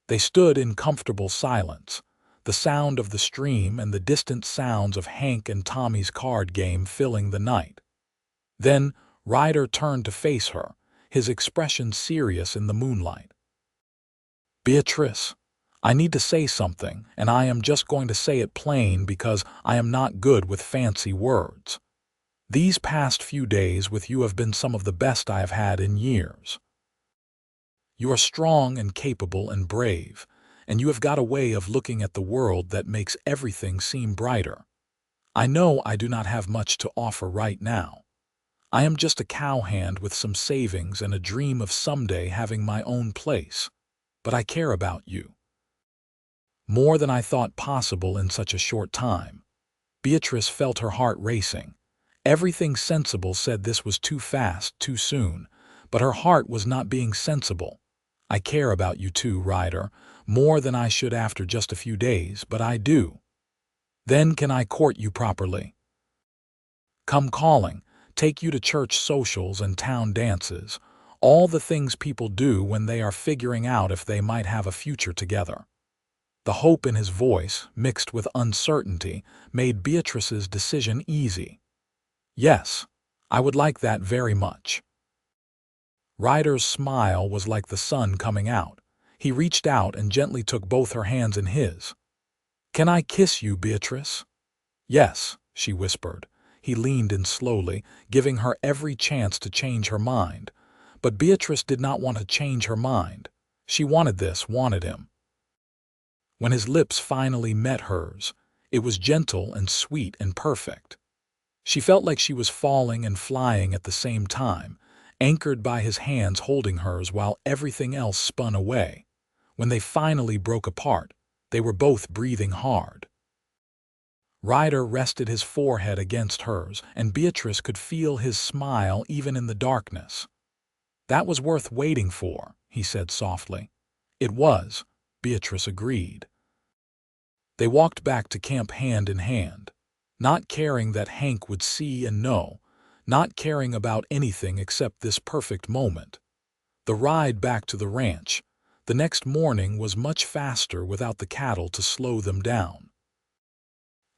They stood in comfortable silence, the sound of the stream and the distant sounds of Hank and Tommy's card game filling the night. Then Ryder turned to face her, his expression serious in the moonlight. Beatrice, I need to say something, and I am just going to say it plain because I am not good with fancy words. These past few days with you have been some of the best I have had in years. You are strong and capable and brave, and you have got a way of looking at the world that makes everything seem brighter. I know I do not have much to offer right now. I am just a cowhand with some savings and a dream of someday having my own place, but I care about you. More than I thought possible in such a short time. Beatrice felt her heart racing. Everything sensible said this was too fast, too soon, but her heart was not being sensible. I care about you too, Ryder, more than I should after just a few days, but I do. Then can I court you properly? Come calling, take you to church socials and town dances, all the things people do when they are figuring out if they might have a future together. The hope in his voice, mixed with uncertainty, made Beatrice's decision easy. Yes, I would like that very much. Ryder's smile was like the sun coming out. He reached out and gently took both her hands in his. Can I kiss you, Beatrice? Yes, she whispered. He leaned in slowly, giving her every chance to change her mind. But Beatrice did not want to change her mind. She wanted this, wanted him. When his lips finally met hers, it was gentle and sweet and perfect. She felt like she was falling and flying at the same time, anchored by his hands holding hers while everything else spun away. When they finally broke apart, they were both breathing hard. Ryder rested his forehead against hers, and Beatrice could feel his smile even in the darkness. "That was worth waiting for," he said softly. "It was," Beatrice agreed. They walked back to camp hand in hand, not caring that Hank would see and know, not caring about anything except this perfect moment. The ride back to the ranch the next morning was much faster without the cattle to slow them down.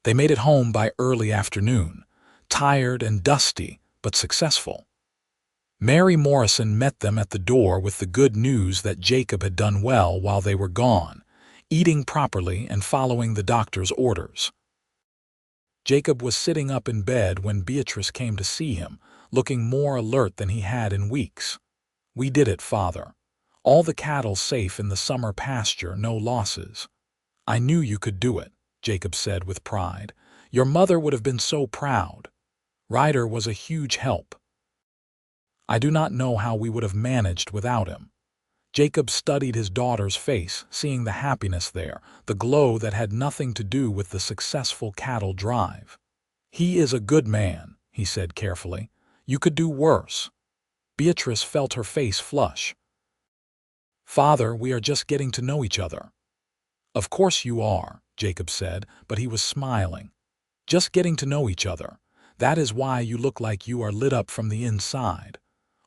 They made it home by early afternoon, tired and dusty, but successful. Mary Morrison met them at the door with the good news that Jacob had done well while they were gone, eating properly and following the doctor's orders. Jacob was sitting up in bed when Beatrice came to see him, looking more alert than he had in weeks. "We did it, Father. All the cattle safe in the summer pasture, no losses." "I knew you could do it," Jacob said with pride. "Your mother would have been so proud. Ryder was a huge help. I do not know how we would have managed without him." Jacob studied his daughter's face, seeing the happiness there, the glow that had nothing to do with the successful cattle drive. "He is a good man," he said carefully. "You could do worse." Beatrice felt her face flush. "Father, we are just getting to know each other." "Of course you are," Jacob said, but he was smiling. "Just getting to know each other. That is why you look like you are lit up from the inside."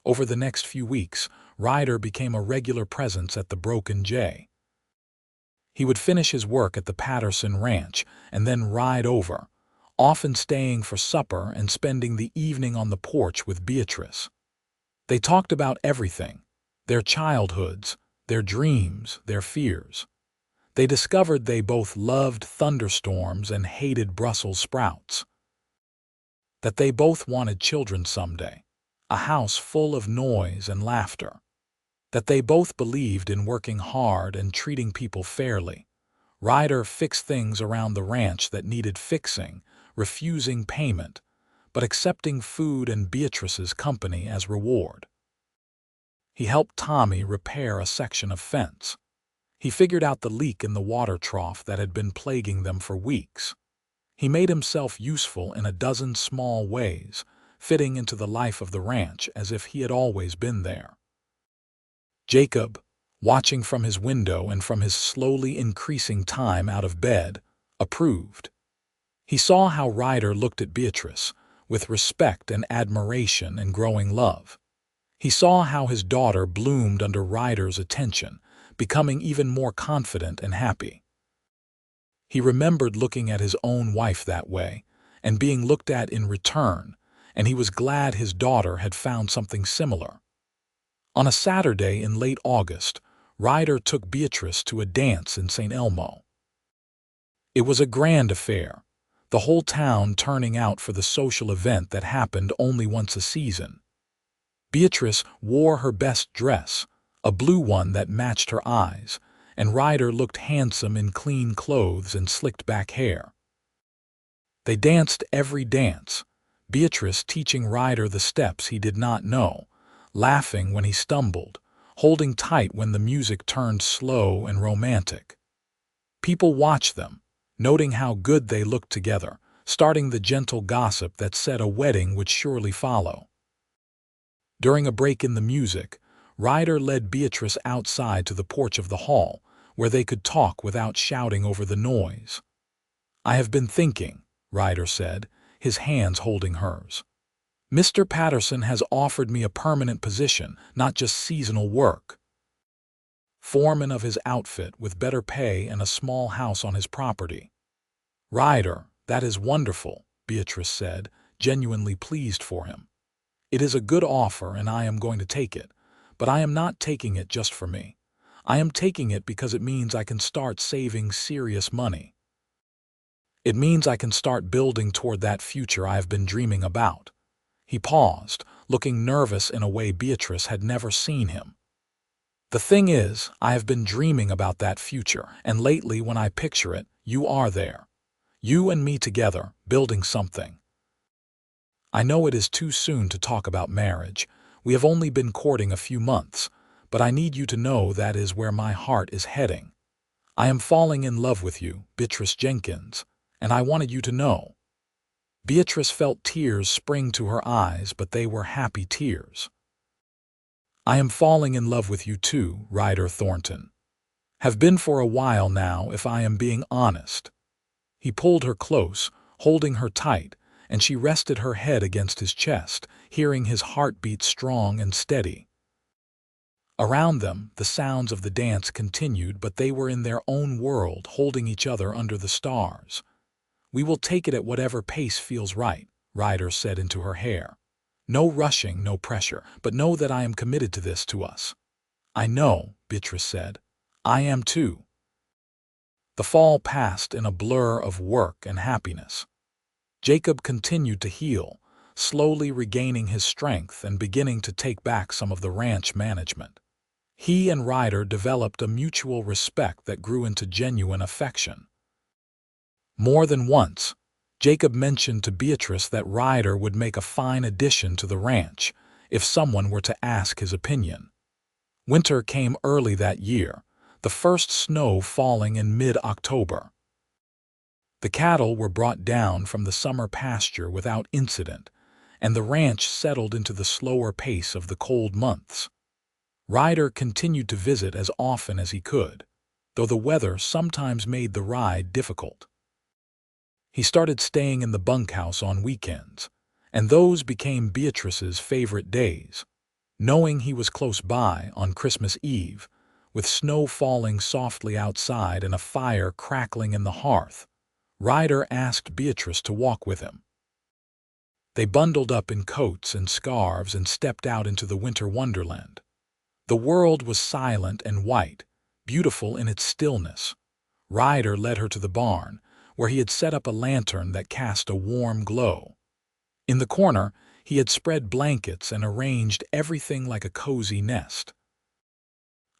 Over the next few weeks, Ryder became a regular presence at the Broken J. He would finish his work at the Patterson Ranch and then ride over, often staying for supper and spending the evening on the porch with Beatrice. They talked about everything, their childhoods, their dreams, their fears. They discovered they both loved thunderstorms and hated Brussels sprouts. That they both wanted children someday, a house full of noise and laughter. That they both believed in working hard and treating people fairly. Ryder fixed things around the ranch that needed fixing, refusing payment, but accepting food and Beatrice's company as reward. He helped Tommy repair a section of fence. He figured out the leak in the water trough that had been plaguing them for weeks. He made himself useful in a dozen small ways, fitting into the life of the ranch as if he had always been there. Jacob, watching from his window and from his slowly increasing time out of bed, approved. He saw how Ryder looked at Beatrice, with respect and admiration and growing love. He saw how his daughter bloomed under Ryder's attention, becoming even more confident and happy. He remembered looking at his own wife that way, and being looked at in return, and he was glad his daughter had found something similar. On a Saturday in late August, Ryder took Beatrice to a dance in St. Elmo. It was a grand affair, the whole town turning out for the social event that happened only once a season. Beatrice wore her best dress, a blue one that matched her eyes, and Ryder looked handsome in clean clothes and slicked back hair. They danced every dance, Beatrice teaching Ryder the steps he did not know, laughing when he stumbled, holding tight when the music turned slow and romantic. People watched them, noting how good they looked together, starting the gentle gossip that said a wedding would surely follow. During a break in the music, Ryder led Beatrice outside to the porch of the hall, where they could talk without shouting over the noise. "I have been thinking," Ryder said, his hands holding hers. "Mr. Patterson has offered me a permanent position, not just seasonal work. Foreman of his outfit with better pay and a small house on his property." "Ryder, that is wonderful," Beatrice said, genuinely pleased for him. "It is a good offer and I am going to take it, but I am not taking it just for me. I am taking it because it means I can start saving serious money. It means I can start building toward that future I have been dreaming about." He paused, looking nervous in a way Beatrice had never seen him. "The thing is, I have been dreaming about that future, and lately when I picture it, you are there. You and me together, building something. I know it is too soon to talk about marriage. We have only been courting a few months, but I need you to know that is where my heart is heading. I am falling in love with you, Beatrice Jenkins, and I wanted you to know." Beatrice felt tears spring to her eyes, but they were happy tears. "I am falling in love with you too, Ryder Thornton. Have been for a while now, if I am being honest." He pulled her close, holding her tight, and she rested her head against his chest, hearing his heartbeat strong and steady. Around them, the sounds of the dance continued, but they were in their own world, holding each other under the stars. "We will take it at whatever pace feels right," Ryder said into her hair. "No rushing, no pressure, but know that I am committed to this, to us." "I know," Beatrice said. "I am too." The fall passed in a blur of work and happiness. Jacob continued to heal, slowly regaining his strength and beginning to take back some of the ranch management. He and Ryder developed a mutual respect that grew into genuine affection. More than once, Jacob mentioned to Beatrice that Ryder would make a fine addition to the ranch if someone were to ask his opinion. Winter came early that year, the first snow falling in mid-October. The cattle were brought down from the summer pasture without incident, and the ranch settled into the slower pace of the cold months. Ryder continued to visit as often as he could, though the weather sometimes made the ride difficult. He started staying in the bunkhouse on weekends, and those became Beatrice's favorite days. Knowing he was close by on Christmas Eve, with snow falling softly outside and a fire crackling in the hearth, Ryder asked Beatrice to walk with him. They bundled up in coats and scarves and stepped out into the winter wonderland. The world was silent and white, beautiful in its stillness. Ryder led her to the barn, where he had set up a lantern that cast a warm glow. In the corner, he had spread blankets and arranged everything like a cozy nest.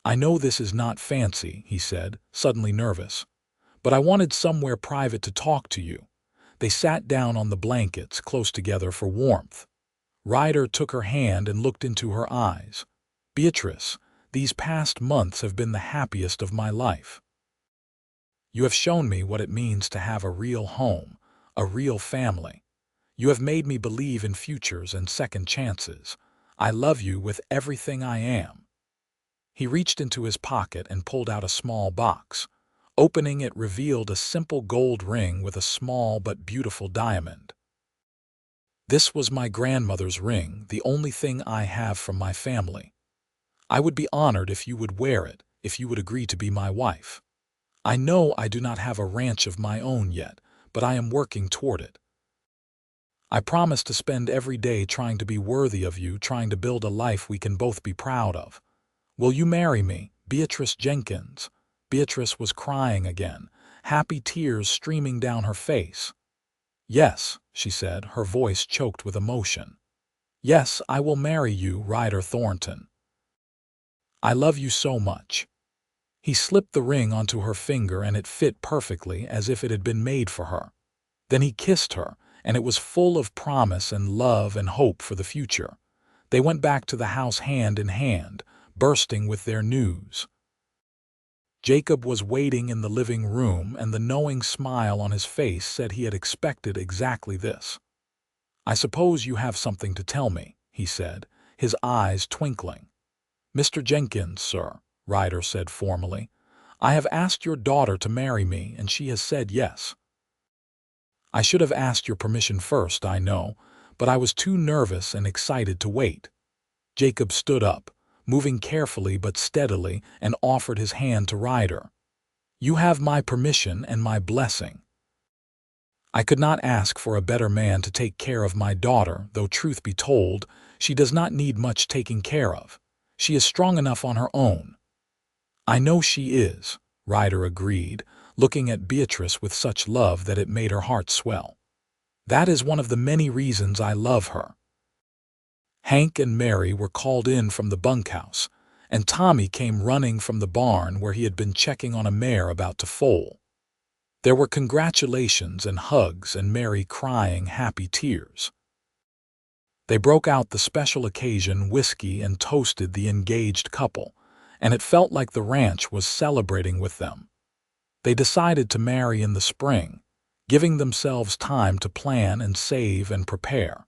"I know this is not fancy," he said, suddenly nervous, "but I wanted somewhere private to talk to you." They sat down on the blankets, close together for warmth. Ryder took her hand and looked into her eyes. "Beatrice, these past months have been the happiest of my life. You have shown me what it means to have a real home, a real family. You have made me believe in futures and second chances. I love you with everything I am." He reached into his pocket and pulled out a small box. Opening it revealed a simple gold ring with a small but beautiful diamond. "This was my grandmother's ring, the only thing I have from my family. I would be honored if you would wear it, if you would agree to be my wife. I know I do not have a ranch of my own yet, but I am working toward it. I promise to spend every day trying to be worthy of you, trying to build a life we can both be proud of. Will you marry me, Beatrice Jenkins?" Beatrice was crying again, happy tears streaming down her face. "Yes," she said, her voice choked with emotion. "Yes, I will marry you, Ryder Thornton. I love you so much." He slipped the ring onto her finger and it fit perfectly, as if it had been made for her. Then he kissed her, and it was full of promise and love and hope for the future. They went back to the house hand in hand, bursting with their news. Jacob was waiting in the living room, and the knowing smile on his face said he had expected exactly this. "I suppose you have something to tell me," he said, his eyes twinkling. "Mr. Jenkins, sir," Ryder said formally, "I have asked your daughter to marry me, and she has said yes. I should have asked your permission first, I know, but I was too nervous and excited to wait." Jacob stood up, moving carefully but steadily, and offered his hand to Ryder. "You have my permission and my blessing. I could not ask for a better man to take care of my daughter, though truth be told, she does not need much taking care of. She is strong enough on her own." "I know she is," Ryder agreed, looking at Beatrice with such love that it made her heart swell. "That is one of the many reasons I love her." Hank and Mary were called in from the bunkhouse, and Tommy came running from the barn where he had been checking on a mare about to foal. There were congratulations and hugs and Mary crying happy tears. They broke out the special occasion whiskey and toasted the engaged couple, and it felt like the ranch was celebrating with them. They decided to marry in the spring, giving themselves time to plan and save and prepare.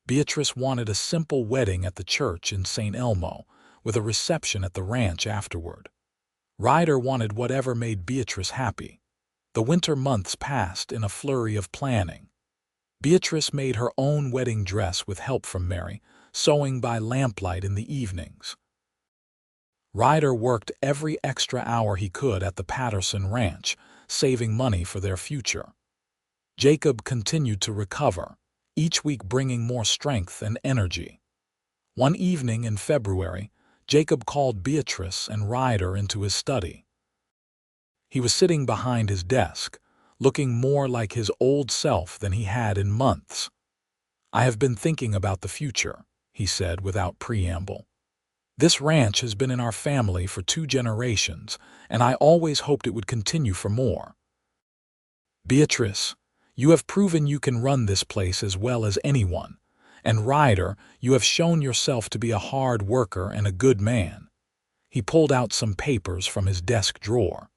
Beatrice wanted a simple wedding at the church in St. Elmo, with a reception at the ranch afterward. Ryder wanted whatever made Beatrice happy. The winter months passed in a flurry of planning. Beatrice made her own wedding dress with help from Mary, sewing by lamplight in the evenings. Ryder worked every extra hour he could at the Patterson Ranch, saving money for their future. Jacob continued to recover, each week bringing more strength and energy. One evening in February, Jacob called Beatrice and Ryder into his study. He was sitting behind his desk, looking more like his old self than he had in months. "I have been thinking about the future," he said without preamble. "This ranch has been in our family for 2 generations, and I always hoped it would continue for more. Beatrice, you have proven you can run this place as well as anyone, and Ryder, you have shown yourself to be a hard worker and a good man." He pulled out some papers from his desk drawer.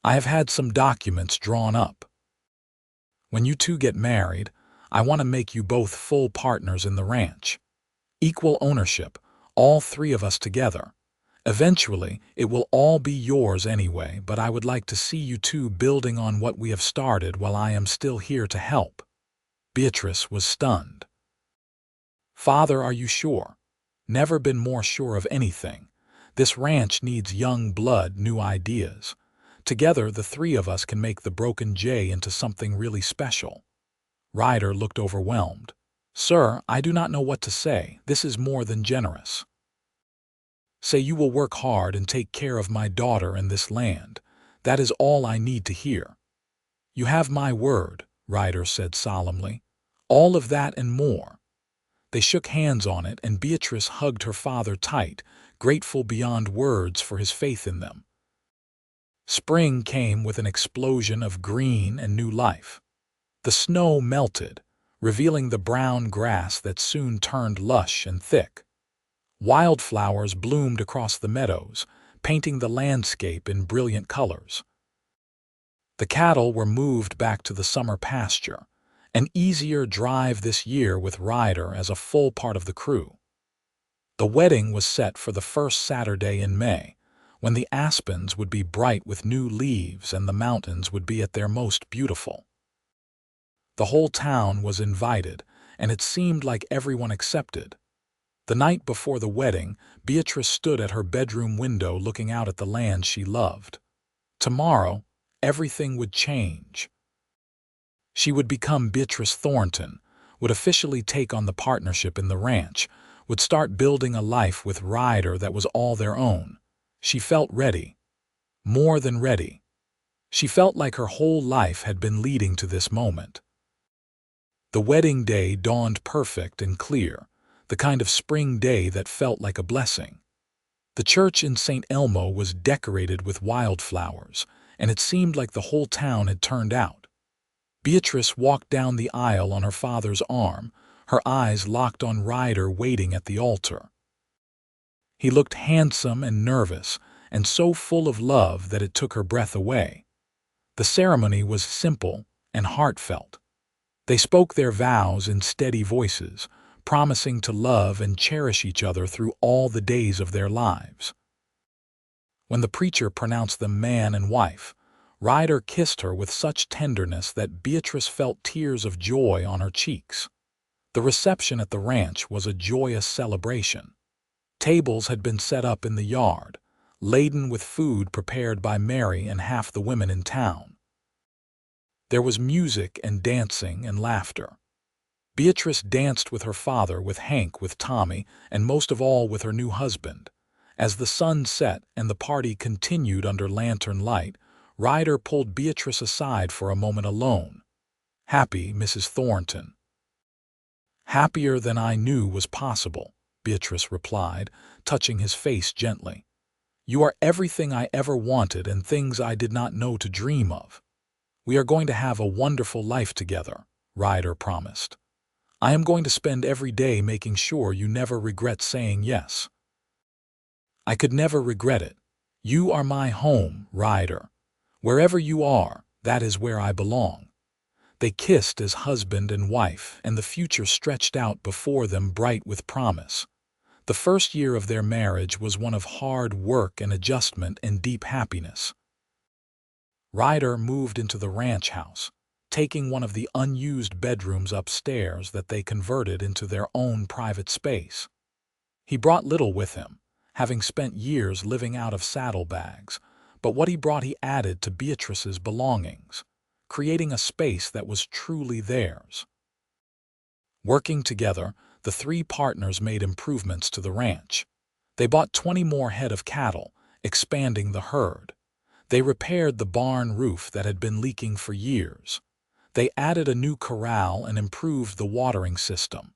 "I have had some documents drawn up. When you two get married, I want to make you both full partners in the ranch. Equal ownership, all 3 of us together. Eventually, it will all be yours anyway, but I would like to see you two building on what we have started while I am still here to help." Beatrice was stunned. "Father, are you sure?" "Never been more sure of anything. This ranch needs young blood, new ideas. Together, the 3 of us can make the Broken J into something really special." Ryder looked overwhelmed. "Sir, I do not know what to say. This is more than generous. Say you will work hard and take care of my daughter and this land. That is all I need to hear." "You have my word," Ryder said solemnly. "All of that and more." They shook hands on it, and Beatrice hugged her father tight, grateful beyond words for his faith in them. Spring came with an explosion of green and new life. The snow melted, revealing the brown grass that soon turned lush and thick. Wildflowers bloomed across the meadows, painting the landscape in brilliant colors. The cattle were moved back to the summer pasture, an easier drive this year with Ryder as a full part of the crew. The wedding was set for the first Saturday in May, when the aspens would be bright with new leaves and the mountains would be at their most beautiful. The whole town was invited, and it seemed like everyone accepted. The night before the wedding, Beatrice stood at her bedroom window looking out at the land she loved. Tomorrow, everything would change. She would become Beatrice Thornton, would officially take on the partnership in the ranch, would start building a life with Ryder that was all their own. She felt ready. More than ready. She felt like her whole life had been leading to this moment. The wedding day dawned perfect and clear, the kind of spring day that felt like a blessing. The church in St. Elmo was decorated with wildflowers, and it seemed like the whole town had turned out. Beatrice walked down the aisle on her father's arm, her eyes locked on Ryder waiting at the altar. He looked handsome and nervous, and so full of love that it took her breath away. The ceremony was simple and heartfelt. They spoke their vows in steady voices, promising to love and cherish each other through all the days of their lives. When the preacher pronounced them man and wife, Ryder kissed her with such tenderness that Beatrice felt tears of joy on her cheeks. The reception at the ranch was a joyous celebration. Tables had been set up in the yard, laden with food prepared by Mary and half the women in town. There was music and dancing and laughter. Beatrice danced with her father, with Hank, with Tommy, and most of all with her new husband. As the sun set and the party continued under lantern light, Ryder pulled Beatrice aside for a moment alone. "Happy, Mrs. Thornton?" "Happier than I knew was possible," Beatrice replied, touching his face gently. "You are everything I ever wanted and things I did not know to dream of. We are going to have a wonderful life together," Ryder promised. "I am going to spend every day making sure you never regret saying yes." "I could never regret it. You are my home, Ryder. Wherever you are, That is where I belong." They kissed as husband and wife, and the future stretched out before them bright with promise. The first year of their marriage was one of hard work and adjustment and deep happiness. Ryder moved into the ranch house, taking one of the unused bedrooms upstairs that they converted into their own private space. He brought little with him, having spent years living out of saddlebags, but what he brought he added to Beatrice's belongings, creating a space that was truly theirs. Working together, the three partners made improvements to the ranch. They bought 20 more head of cattle, expanding the herd. They repaired the barn roof that had been leaking for years. They added a new corral and improved the watering system.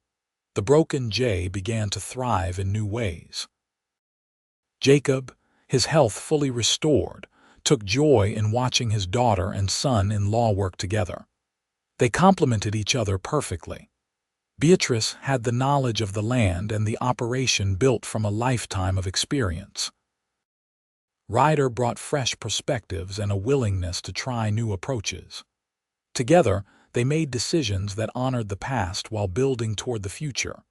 The broken jay began to thrive in new ways. Jacob, his health fully restored, took joy in watching his daughter and son-in-law work together. They complemented each other perfectly. Beatrice had the knowledge of the land and the operation built from a lifetime of experience. Ryder brought fresh perspectives and a willingness to try new approaches. Together, they made decisions that honored the past while building toward the future.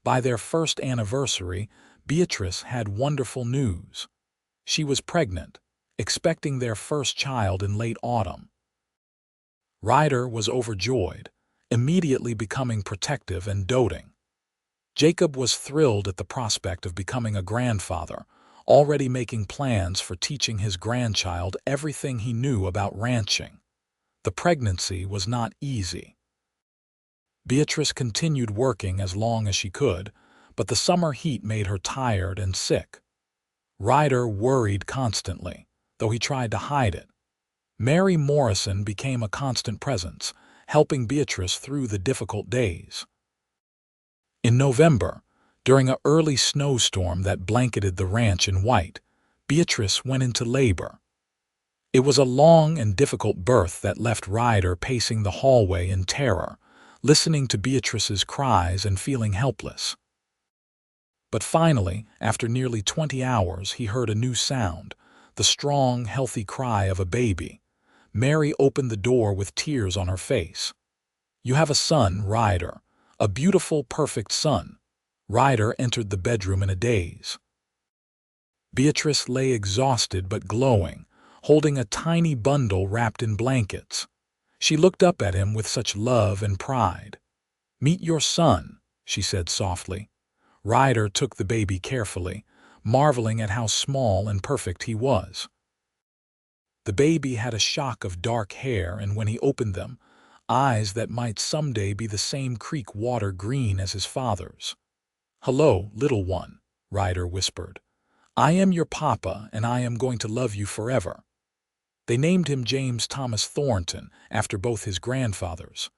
By their first anniversary, Beatrice had wonderful news. She was pregnant, expecting their first child in late autumn. Ryder was overjoyed, immediately becoming protective and doting. Jacob was thrilled at the prospect of becoming a grandfather, already making plans for teaching his grandchild everything he knew about ranching. The pregnancy was not easy. Beatrice continued working as long as she could, but the summer heat made her tired and sick. Ryder worried constantly, though he tried to hide it. Mary Morrison became a constant presence, helping Beatrice through the difficult days. In November, during an early snowstorm that blanketed the ranch in white, Beatrice went into labor. It was a long and difficult birth that left Ryder pacing the hallway in terror, listening to Beatrice's cries and feeling helpless. But finally, after nearly 20 hours, he heard a new sound, the strong, healthy cry of a baby. Mary opened the door with tears on her face. "You have a son, Ryder, a beautiful, perfect son." Ryder entered the bedroom in a daze. Beatrice lay exhausted but glowing, holding a tiny bundle wrapped in blankets. She looked up at him with such love and pride. "Meet your son," she said softly. Ryder took the baby carefully, marveling at how small and perfect he was. The baby had a shock of dark hair, and when he opened them, eyes that might someday be the same creek water green as his father's. "Hello, little one," Ryder whispered. "I am your papa, and I am going to love you forever." They named him James Thomas Thornton, after both his grandfathers.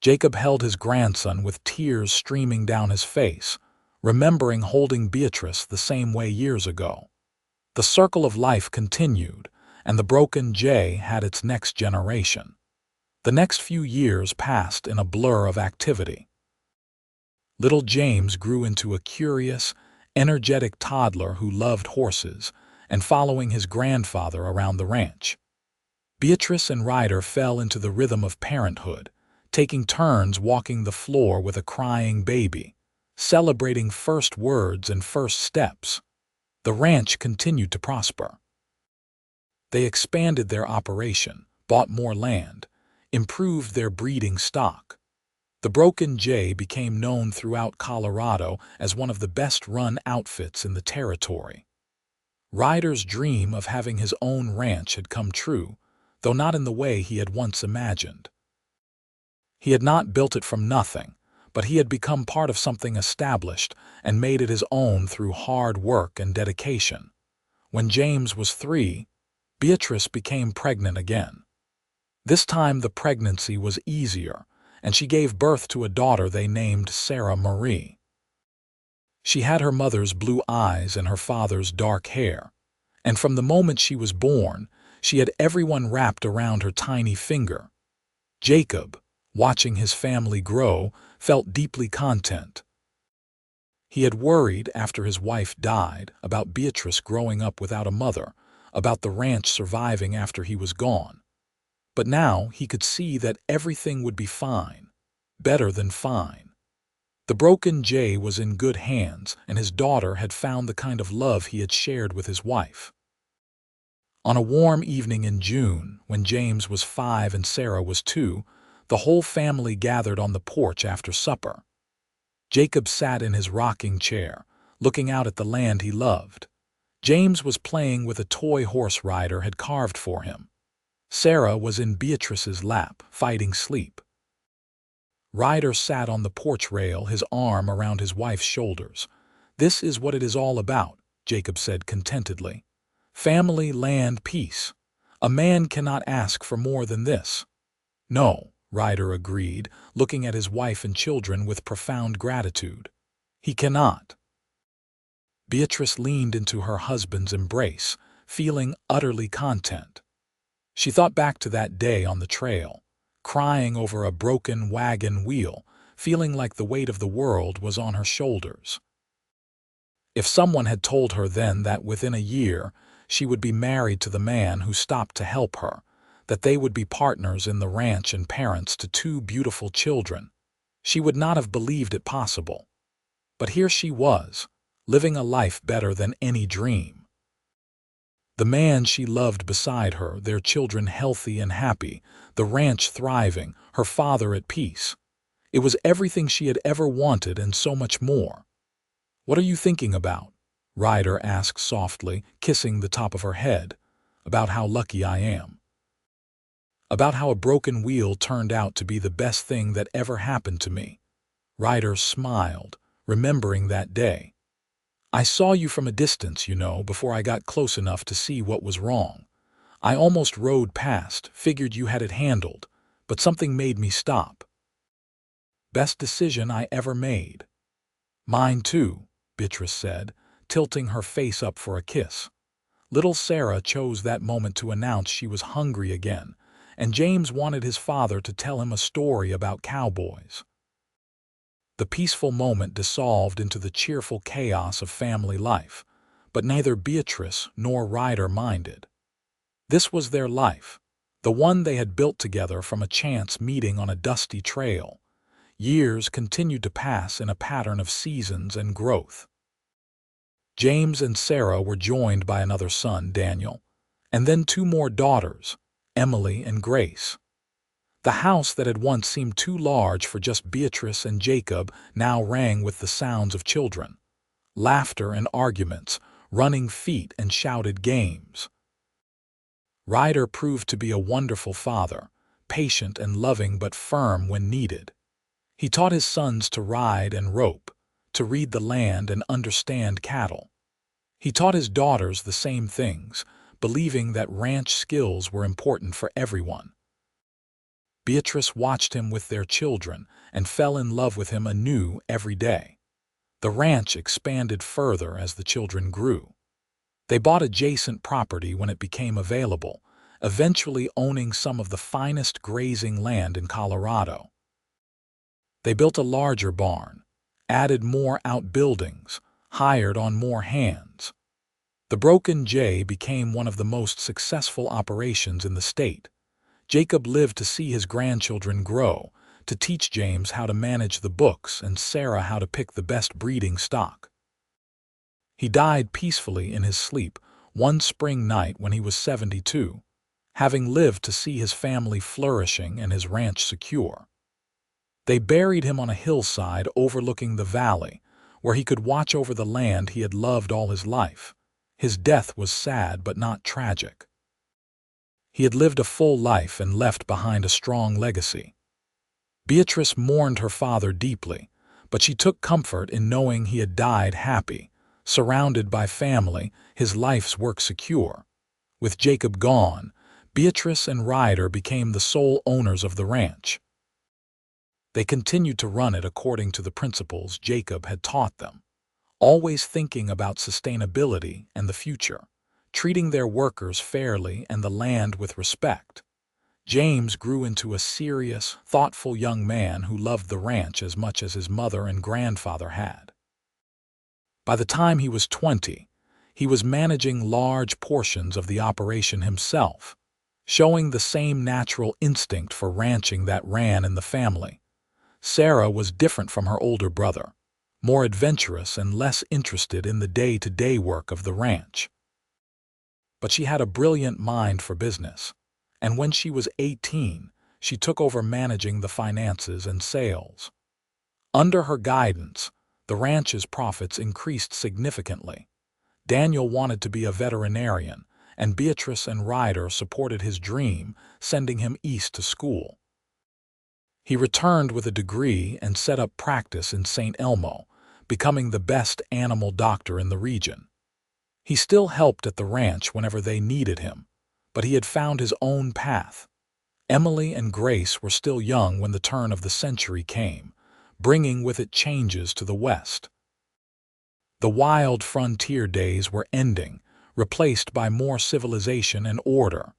Jacob held his grandson with tears streaming down his face, remembering holding Beatrice the same way years ago. The circle of life continued, and the broken jay had its next generation. The next few years passed in a blur of activity. Little James grew into a curious, energetic toddler who loved horses and following his grandfather around the ranch. Beatrice and Ryder fell into the rhythm of parenthood, taking turns walking the floor with a crying baby, celebrating first words and first steps. The ranch continued to prosper. They expanded their operation, bought more land, improved their breeding stock. The Broken Jay became known throughout Colorado as one of the best-run outfits in the territory. Ryder's dream of having his own ranch had come true, though not in the way he had once imagined. He had not built it from nothing, but he had become part of something established and made it his own through hard work and dedication. When James was 3, Beatrice became pregnant again. This time the pregnancy was easier, and she gave birth to a daughter they named Sarah Marie. She had her mother's blue eyes and her father's dark hair, and from the moment she was born, she had everyone wrapped around her tiny finger. Jacob, watching his family grow, felt deeply content. He had worried after his wife died about Beatrice growing up without a mother, about the ranch surviving after he was gone. But now he could see that everything would be fine, better than fine. The broken Jay was in good hands, and his daughter had found the kind of love he had shared with his wife. On a warm evening in June, when James was 5 and Sarah was 2, the whole family gathered on the porch after supper. Jacob sat in his rocking chair, looking out at the land he loved. James was playing with a toy horse Ryder had carved for him. Sarah was in Beatrice's lap, fighting sleep. Ryder sat on the porch rail, his arm around his wife's shoulders. "This is what it is all about," Jacob said contentedly. "Family, land, peace. A man cannot ask for more than this." "No," Ryder agreed, looking at his wife and children with profound gratitude. "He cannot." Beatrice leaned into her husband's embrace, feeling utterly content. She thought back to that day on the trail, crying over a broken wagon wheel, feeling like the weight of the world was on her shoulders. If someone had told her then that within a year she would be married to the man who stopped to help her, that they would be partners in the ranch and parents to 2 beautiful children, she would not have believed it possible. But here she was, living a life better than any dream. The man she loved beside her, their children healthy and happy, the ranch thriving, her father at peace. It was everything she had ever wanted and so much more. "What are you thinking about?" Ryder asked softly, kissing the top of her head. "About how lucky I am. About how a broken wheel turned out to be the best thing that ever happened to me." Ryder smiled, remembering that day. "I saw you from a distance, before I got close enough to see what was wrong. I almost rode past, figured you had it handled, but something made me stop. Best decision I ever made." "Mine too," Beatrice said, tilting her face up for a kiss. Little Sarah chose that moment to announce she was hungry again, and James wanted his father to tell him a story about cowboys. The peaceful moment dissolved into the cheerful chaos of family life, but neither Beatrice nor Ryder minded. This was their life, the one they had built together from a chance meeting on a dusty trail. Years continued to pass in a pattern of seasons and growth. James and Sarah were joined by another son, Daniel, and then 2 more daughters, Emily and Grace. The house that had once seemed too large for just Beatrice and Jacob now rang with the sounds of children, laughter and arguments, running feet and shouted games. Ryder proved to be a wonderful father, patient and loving but firm when needed. He taught his sons to ride and rope, to read the land and understand cattle. He taught his daughters the same things, believing that ranch skills were important for everyone. Beatrice watched him with their children and fell in love with him anew every day. The ranch expanded further as the children grew. They bought adjacent property when it became available, eventually owning some of the finest grazing land in Colorado. They built a larger barn, added more outbuildings, hired on more hands. The Broken Jay became one of the most successful operations in the state. Jacob lived to see his grandchildren grow, to teach James how to manage the books and Sarah how to pick the best breeding stock. He died peacefully in his sleep one spring night when he was 72, having lived to see his family flourishing and his ranch secure. They buried him on a hillside overlooking the valley, where he could watch over the land he had loved all his life. His death was sad but not tragic. He had lived a full life and left behind a strong legacy. Beatrice mourned her father deeply, but she took comfort in knowing he had died happy, surrounded by family, his life's work secure. With Jacob gone, Beatrice and Ryder became the sole owners of the ranch. They continued to run it according to the principles Jacob had taught them, always thinking about sustainability and the future, treating their workers fairly and the land with respect. James grew into a serious, thoughtful young man who loved the ranch as much as his mother and grandfather had. By the time he was 20, he was managing large portions of the operation himself, showing the same natural instinct for ranching that ran in the family. Sarah was different from her older brother, more adventurous and less interested in the day-to-day work of the ranch. But she had a brilliant mind for business, and when she was 18, she took over managing the finances and sales. Under her guidance, the ranch's profits increased significantly. Daniel wanted to be a veterinarian, and Beatrice and Ryder supported his dream, sending him east to school. He returned with a degree and set up practice in St. Elmo, becoming the best animal doctor in the region. He still helped at the ranch whenever they needed him, but he had found his own path. Emily and Grace were still young when the turn of the century came, bringing with it changes to the West. The wild frontier days were ending, replaced by more civilization and order.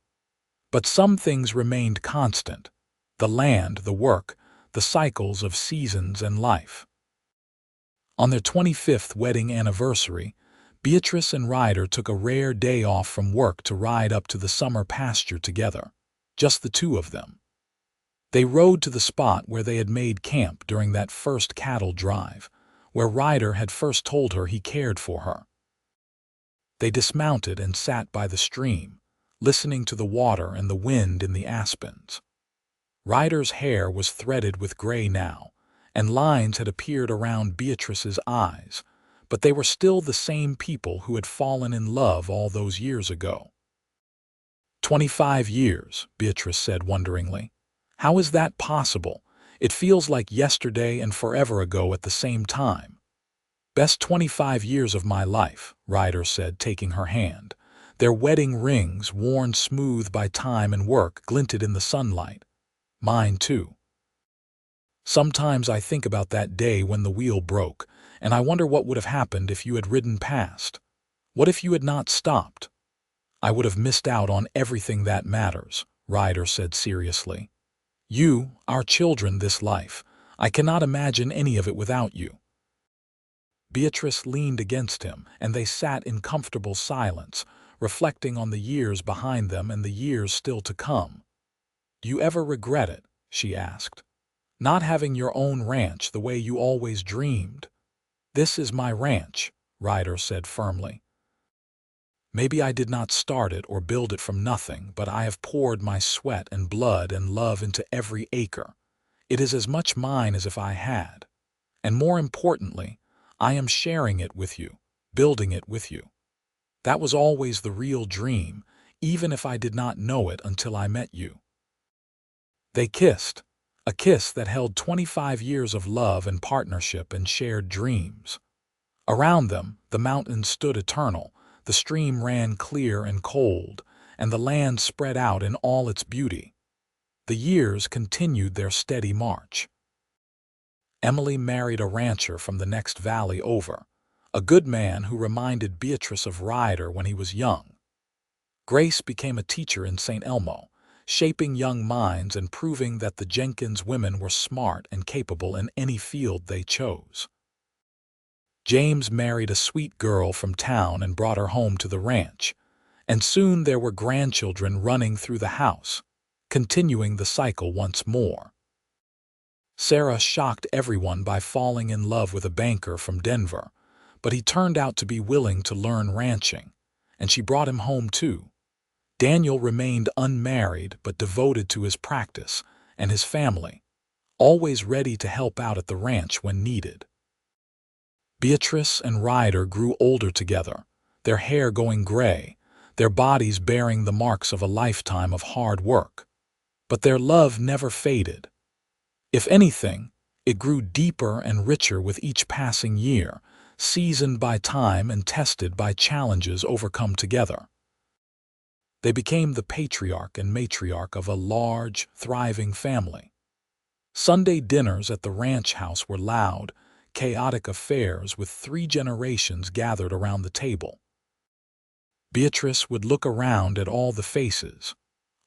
But some things remained constant: the land, the work, the cycles of seasons and life. On their 25th wedding anniversary, Beatrice and Ryder took a rare day off from work to ride up to the summer pasture together, just the two of them. They rode to the spot where they had made camp during that first cattle drive, where Ryder had first told her he cared for her. They dismounted and sat by the stream, listening to the water and the wind in the aspens. Ryder's hair was threaded with gray now, and lines had appeared around Beatrice's eyes, but they were still the same people who had fallen in love all those years ago. 25 years, Beatrice said wonderingly. How is that possible? It feels like yesterday and forever ago at the same time. Best 25 years of my life, Ryder said, taking her hand. Their wedding rings, worn smooth by time and work, glinted in the sunlight. Mine too. Sometimes I think about that day when the wheel broke, and I wonder what would have happened if you had ridden past. What if you had not stopped? I would have missed out on everything that matters, Ryder said seriously. You, our children, this life. I cannot imagine any of it without you. Beatrice leaned against him, and they sat in comfortable silence, reflecting on the years behind them and the years still to come. Do you ever regret it? She asked. Not having your own ranch the way you always dreamed. This is my ranch, Ryder said firmly. Maybe I did not start it or build it from nothing, but I have poured my sweat and blood and love into every acre. It is as much mine as if I had. And more importantly, I am sharing it with you, building it with you. That was always the real dream, even if I did not know it until I met you. They kissed, a kiss that held 25 years of love and partnership and shared dreams. Around them, the mountains stood eternal, the stream ran clear and cold, and the land spread out in all its beauty. The years continued their steady march. Emily married a rancher from the next valley over, a good man who reminded Beatrice of Ryder when he was young. Grace became a teacher in St. Elmo, shaping young minds and proving that the Jenkins women were smart and capable in any field they chose. James married a sweet girl from town and brought her home to the ranch, and soon there were grandchildren running through the house, continuing the cycle once more. Sarah shocked everyone by falling in love with a banker from Denver, but he turned out to be willing to learn ranching, and she brought him home too. Daniel remained unmarried but devoted to his practice and his family, always ready to help out at the ranch when needed. Beatrice and Ryder grew older together, their hair going gray, their bodies bearing the marks of a lifetime of hard work. But their love never faded. If anything, it grew deeper and richer with each passing year, seasoned by time and tested by challenges overcome together. They became the patriarch and matriarch of a large, thriving family. Sunday dinners at the ranch house were loud, chaotic affairs with 3 generations gathered around the table. Beatrice would look around at all the faces,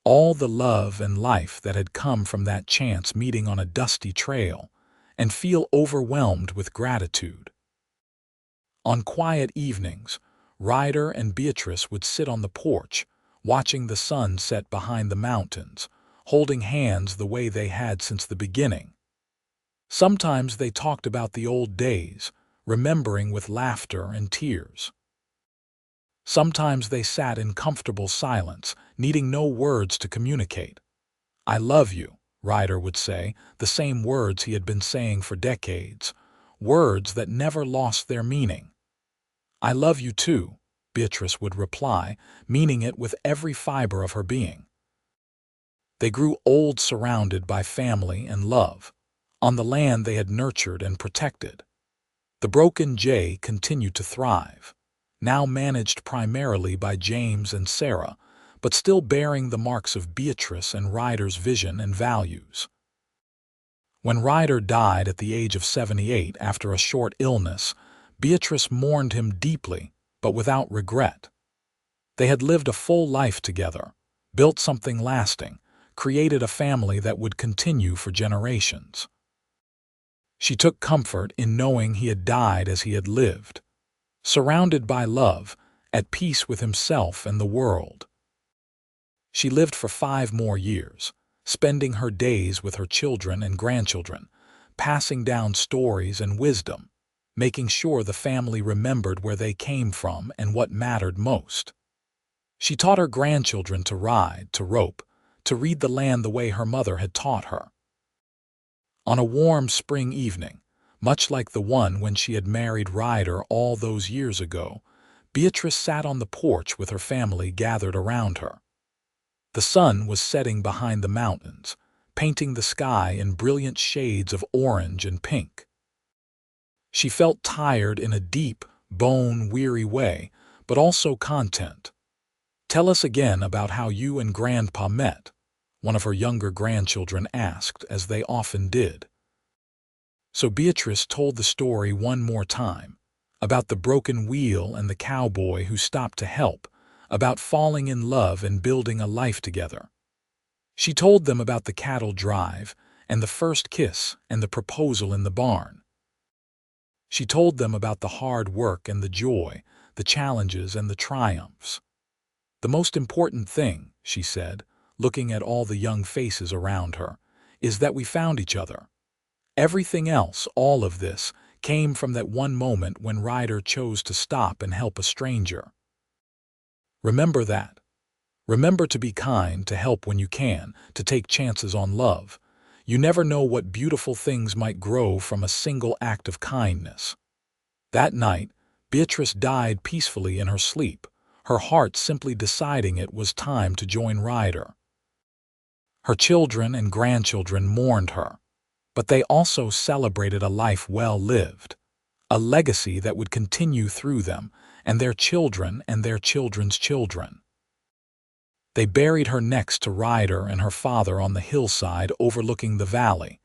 all the love and life that had come from that chance meeting on a dusty trail, and feel overwhelmed with gratitude. On quiet evenings, Ryder and Beatrice would sit on the porch, watching the sun set behind the mountains, holding hands the way they had since the beginning. Sometimes they talked about the old days, remembering with laughter and tears. Sometimes they sat in comfortable silence, needing no words to communicate. "I love you," Ryder would say, the same words he had been saying for decades, words that never lost their meaning. "I love you too," Beatrice would reply, meaning it with every fiber of her being. They grew old surrounded by family and love, on the land they had nurtured and protected. The Broken Jay continued to thrive, now managed primarily by James and Sarah, but still bearing the marks of Beatrice and Ryder's vision and values. When Ryder died at the age of 78 after a short illness, Beatrice mourned him deeply, but without regret. They had lived a full life together, built something lasting, created a family that would continue for generations. She took comfort in knowing he had died as he had lived, surrounded by love, at peace with himself and the world. She lived for 5 more years, spending her days with her children and grandchildren, passing down stories and wisdom, making sure the family remembered where they came from and what mattered most. She taught her grandchildren to ride, to rope, to read the land the way her mother had taught her. On a warm spring evening, much like the one when she had married Ryder all those years ago, Beatrice sat on the porch with her family gathered around her. The sun was setting behind the mountains, painting the sky in brilliant shades of orange and pink. She felt tired in a deep, bone-weary way, but also content. "Tell us again about how you and Grandpa met," one of her younger grandchildren asked, as they often did. So Beatrice told the story one more time, about the broken wheel and the cowboy who stopped to help, about falling in love and building a life together. She told them about the cattle drive and the first kiss and the proposal in the barn. She told them about the hard work and the joy, the challenges and the triumphs. "The most important thing," she said, looking at all the young faces around her, "is that we found each other. Everything else, all of this, came from that one moment when Ryder chose to stop and help a stranger. Remember that. Remember to be kind, to help when you can, to take chances on love. You never know what beautiful things might grow from a single act of kindness." That night, Beatrice died peacefully in her sleep, her heart simply deciding it was time to join Ryder. Her children and grandchildren mourned her, but they also celebrated a life well lived, a legacy that would continue through them and their children and their children's children. They buried her next to Ryder and her father on the hillside overlooking the valley,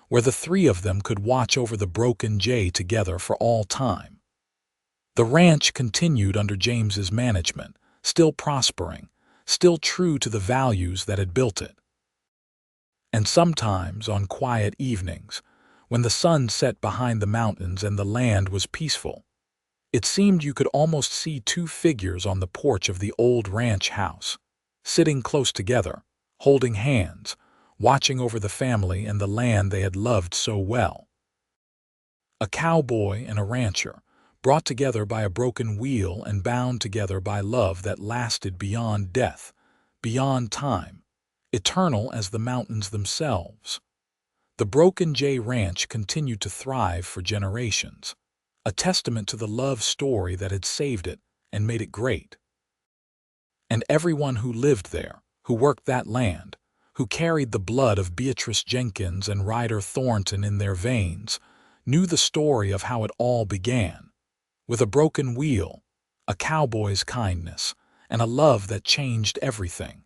where the 3 of them could watch over the Broken Jay together for all time. The ranch continued under James's management, still prospering, still true to the values that had built it. And sometimes, on quiet evenings, when the sun set behind the mountains and the land was peaceful, it seemed you could almost see 2 figures on the porch of the old ranch house, sitting close together, holding hands, watching over the family and the land they had loved so well. A cowboy and a rancher, brought together by a broken wheel and bound together by love that lasted beyond death, beyond time, eternal as the mountains themselves. The Broken Jay Ranch continued to thrive for generations, a testament to the love story that had saved it and made it great. And everyone who lived there, who worked that land, who carried the blood of Beatrice Jenkins and Ryder Thornton in their veins, knew the story of how it all began, with a broken wheel, a cowboy's kindness, and a love that changed everything.